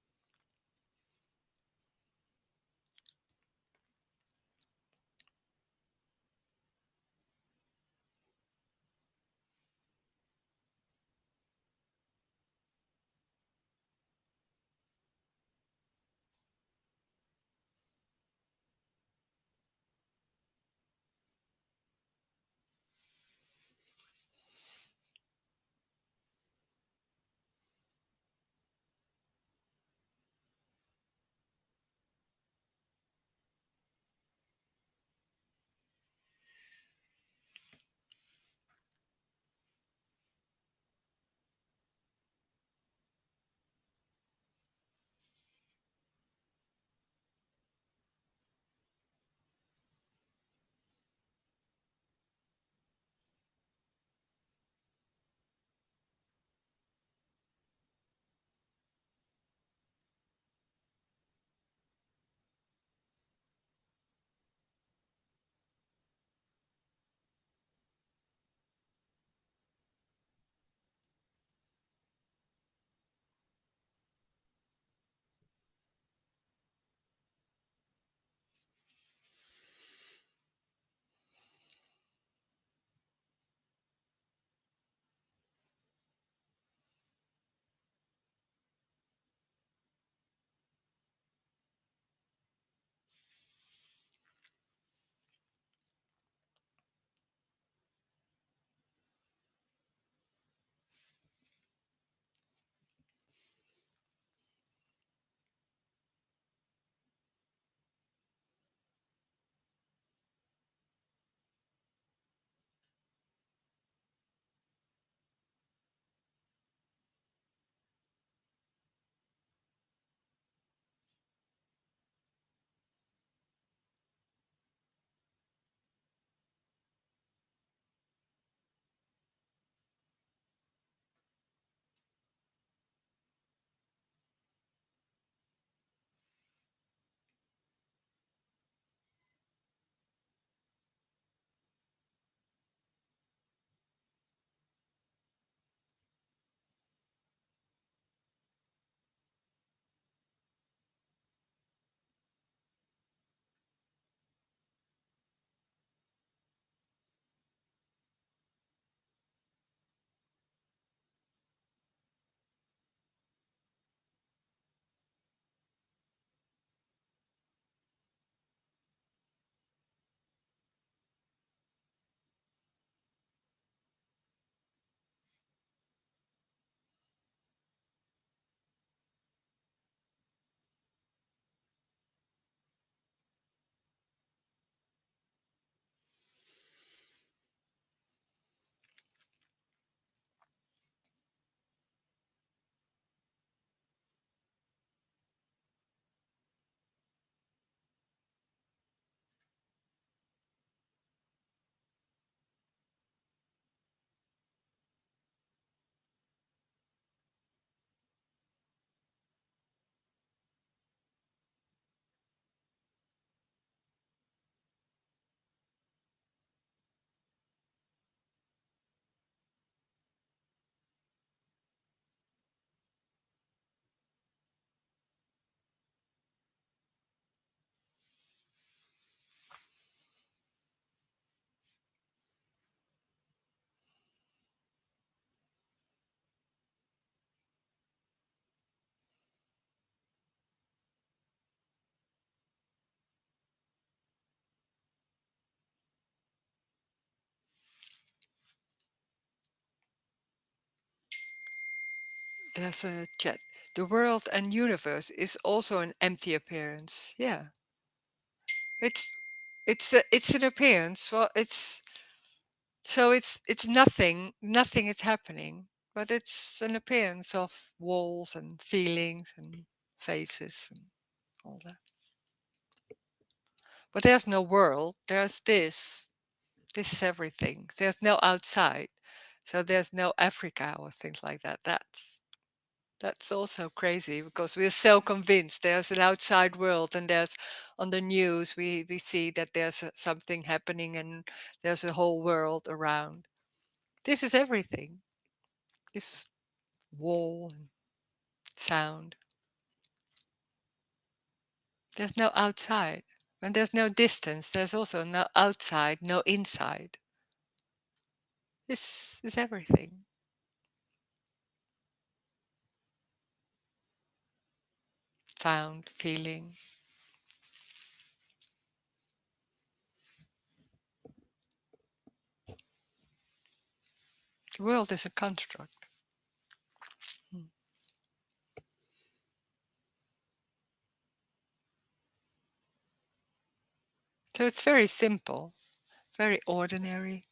There's a chat. The world and universe is also an empty appearance. Yeah, it's an appearance. Well, it's nothing. Nothing is happening, but it's an appearance of walls and feelings and faces and all that. But there's no world. There's this. This is everything. There's no outside. So there's no Africa or things like that. That's also crazy because we're so convinced there's an outside world, and there's on the news we see that there's something happening and there's a whole world around. This is everything. This wall and sound. There's no outside. When there's no distance, there's also no outside, no inside. This is everything. Sound, feeling. The world is a construct. So it's very simple, very ordinary,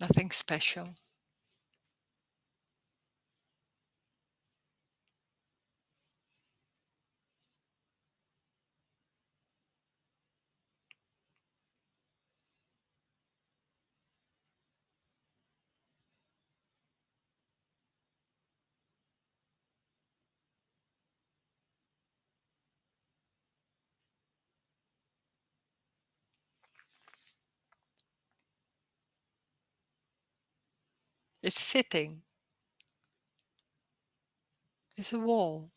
nothing special. It's sitting. It's a wall.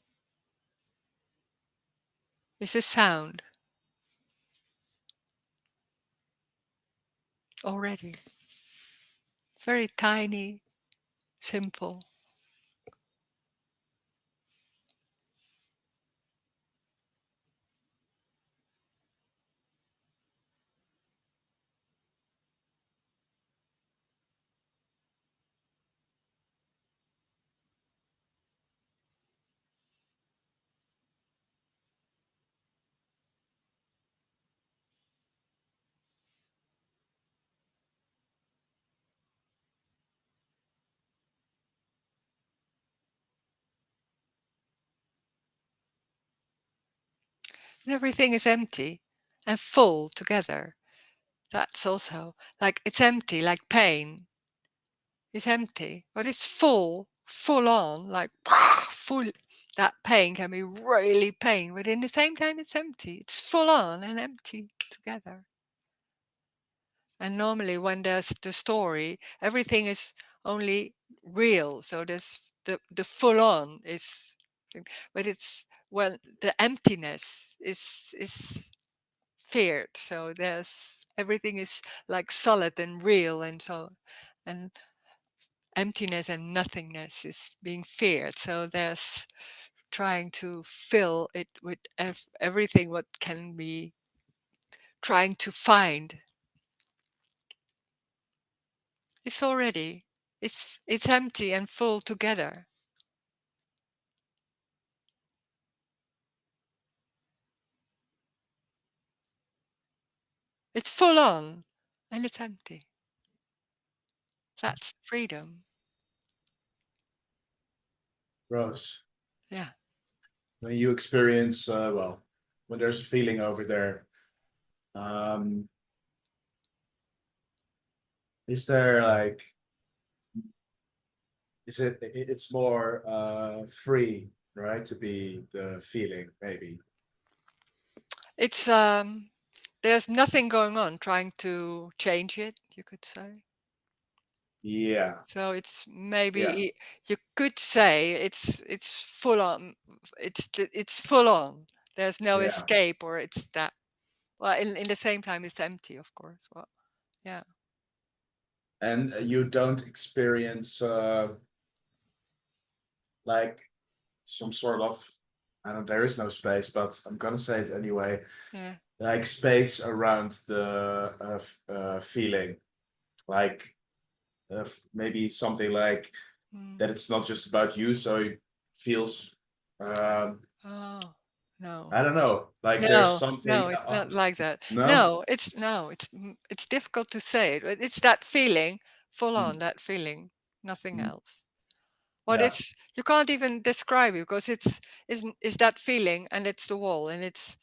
It's a sound. Already. Very tiny, simple. And everything is empty and full together. That's also like it's empty, like pain. It's empty, but it's full on, like full. That pain can be really pain, but in the same time, it's empty. It's full on and empty together. And normally, when there's the story, everything is only real. So there's the full on is, but it's well, the emptiness is feared. So there's everything is like solid and real, and so and emptiness and nothingness is being feared. So there's trying to fill it with everything what can be trying to find. It's already it's empty and full together. It's full on and it's empty. That's freedom. Rose, Yeah. when you experience, well, when there's a feeling over there, um, is there like, it's more free, right? To be the feeling, maybe. It's there's nothing going on trying to change it, you could say. Yeah, So it's maybe yeah, you could say it's full on. It's full on. There's no yeah. escape, or it's that. Well, in the same time, it's empty, of course. Well, yeah. And you don't experience like some sort of, I don't, there is no space, but I'm gonna say it anyway, Yeah. like space around the feeling, like maybe something like that it's not just about you, so it feels Oh, no. I don't know, like there's No, something it's not like that. no? It's difficult to say it. But it's that feeling, full on Hmm. that feeling, nothing Hmm. else. What Yeah. it's you can't even describe it because it's that feeling and it's the wall and it's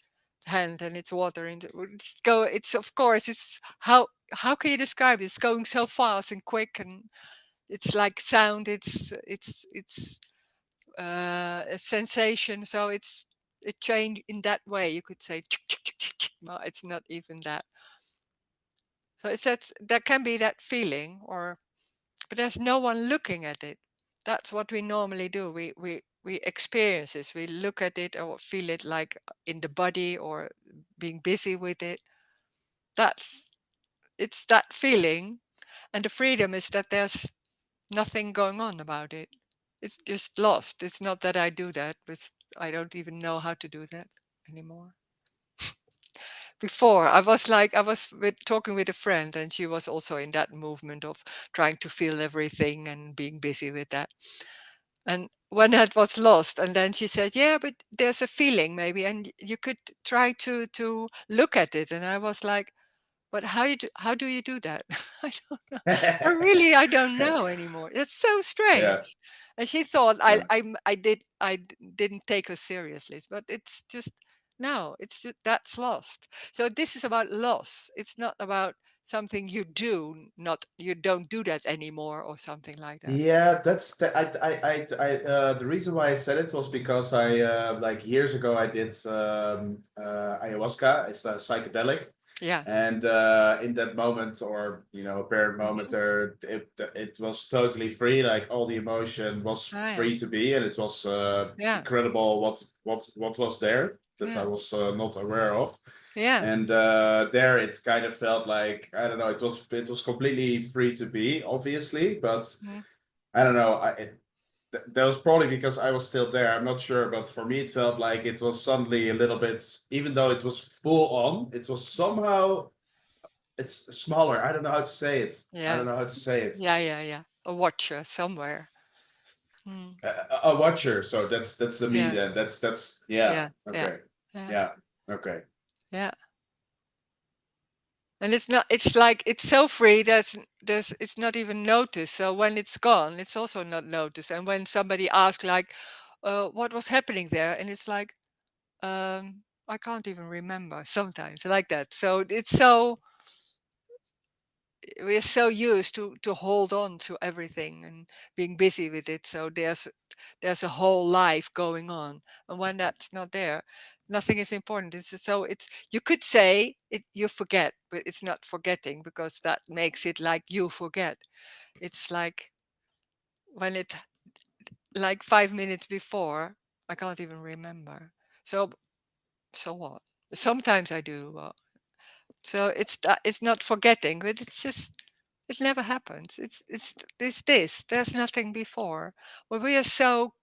hand and it's water and it's of course it's how can you describe it? It's going so fast and quick and it's like sound, it's a sensation. So it changed in that way. You could say, well, it's not even that. So it's that can be that feeling, but there's no one looking at it. That's what we normally do. We experience this. We look at it or feel it like in the body or being busy with it. It's that feeling, and the freedom is that there's nothing going on about it. It's just lost. It's not that I do that, but I don't even know how to do that anymore. Before I was talking with a friend, and she was also in that movement of trying to feel everything and being busy with that. And when that was lost, and then she said, "Yeah, but there's a feeling maybe, and you could try to look at it." And I was like, "But how do you do that?" I don't know. I don't know anymore. It's so Yeah. strange. And she thought Yeah. didn't take her seriously, but it's just no, it's just, that's lost. So this is about loss. It's not about something you do, not you don't do that anymore or something like that. Yeah, that's the the reason why I said it was because I like years ago I did ayahuasca. It's a psychedelic, Yeah. and in that moment, or apparent moment, Hmm. it was totally free. Like all the emotion was Oh, yeah. free to be, and it was Yeah. incredible what was there that I Yeah. was not aware of. Yeah. And there it kind of felt like, I don't know, it was completely free to be, obviously, but Mhm. I don't know. That was probably because I was still there. I'm not sure, but for me, it felt like it was suddenly a little bit, even though it was full on, it was somehow it's smaller. I don't know how to say it. I Yeah. don't know how to say it. Yeah. A watcher somewhere. Mm. A watcher. So that's the me Yeah. then. That's yeah. Yeah. Yeah. Okay. Yeah. Yeah. Okay. Yeah. And it's not, it's like it's so free there's it's not even noticed. So when it's gone, it's also not noticed. And when somebody asks like, what was happening there? And it's like, I can't even remember sometimes like that. So it's so we're so used to hold on to everything and being busy with it. So there's a whole life going on, and when that's not there, nothing is important. It's you could say it you forget, but it's not forgetting because that makes it like you forget. It's like when it like 5 minutes before, I can't even remember. So so what? Sometimes I do. So it's not forgetting, but it's just it never happens. It's this. There's nothing before. But we are so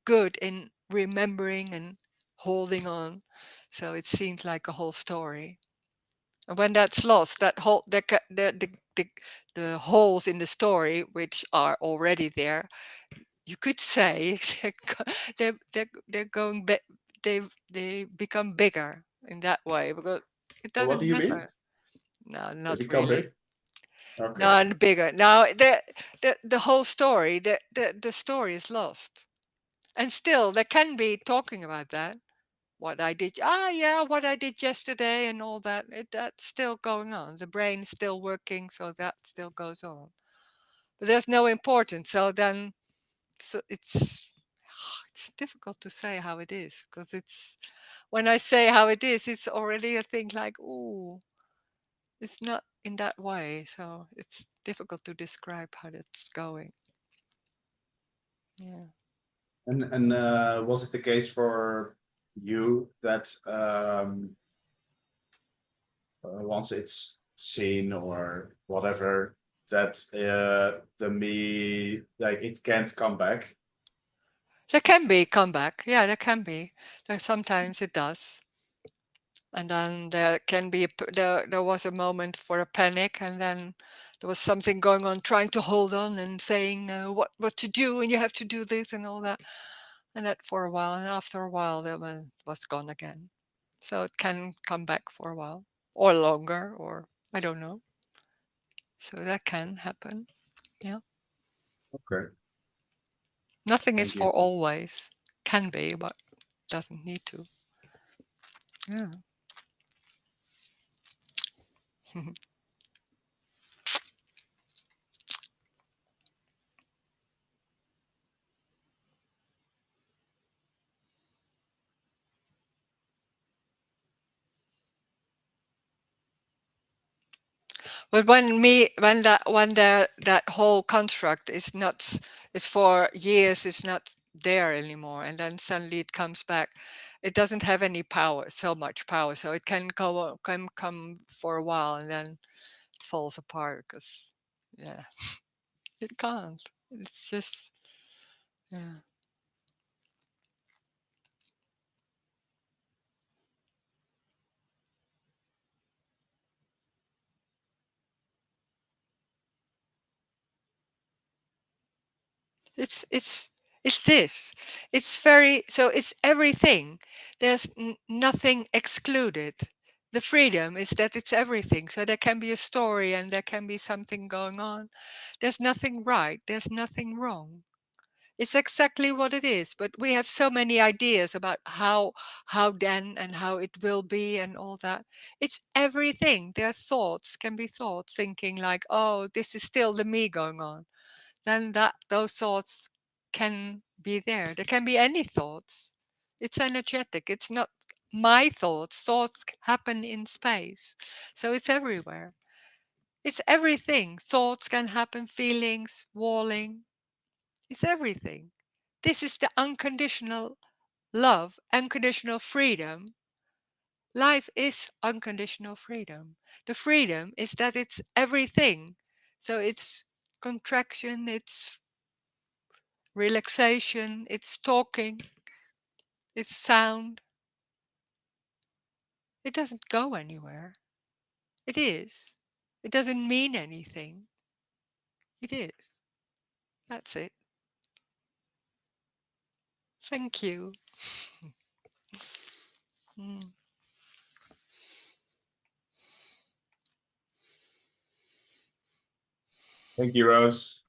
good in remembering and holding on, so it seems like a whole story. And when that's lost, that whole the holes in the story, which are already there, you could say they're going they become bigger in that way because it What doesn't do you mean? matter. No, They not become really. big? Okay. No, and bigger. Now the whole story, the story is lost. And still there can be talking about that. What I did, yeah, what I did yesterday and all that. That's still going on. The brain is still working, so that still goes on. But there's no importance. So then so it's difficult to say how it is because it's when I say how it is, it's already a thing like, oh, it's not in that way. So it's difficult to describe how that's going. Yeah. And was it the case for you that once it's seen or whatever, that the me, like, it can't come back? There can be comeback. Yeah, there can be. Sometimes it does. And then there can be there was a moment for a panic, and then there was something going on, trying to hold on and saying what to do, and you have to do this and all that, and that for a while, and after a while that was gone again. So it can come back for a while, or longer, or I don't know. So that can happen. Yeah. Okay. Nothing is Thank you. for always. Can be, but doesn't need to. Yeah. But that whole construct is not, it's for years, it's not there anymore, and then suddenly it comes back. It doesn't have any power, so much power, so it can come for a while, and then it falls apart because, yeah, it can't. It's just, yeah. It's this. It's very, so it's everything. There's nothing excluded. The freedom is that it's everything. So there can be a story and there can be something going on. There's nothing right. There's nothing wrong. It's exactly what it is. But we have so many ideas about how then and how it will be and all that. It's everything. Their thoughts can be thoughts, thinking like, oh, this is still the me going on. Then those thoughts can be there. There can be any thoughts. It's energetic. It's not my thoughts. Thoughts happen in space. So it's everywhere. It's everything. Thoughts can happen, feelings, walling. It's everything. This is the unconditional love, unconditional freedom. Life is unconditional freedom. The freedom is that it's everything. So it's contraction, it's relaxation, it's talking, it's sound. It doesn't go anywhere. It is. It doesn't mean anything. It is. That's it. Thank you. Mm. Thank you, Roes.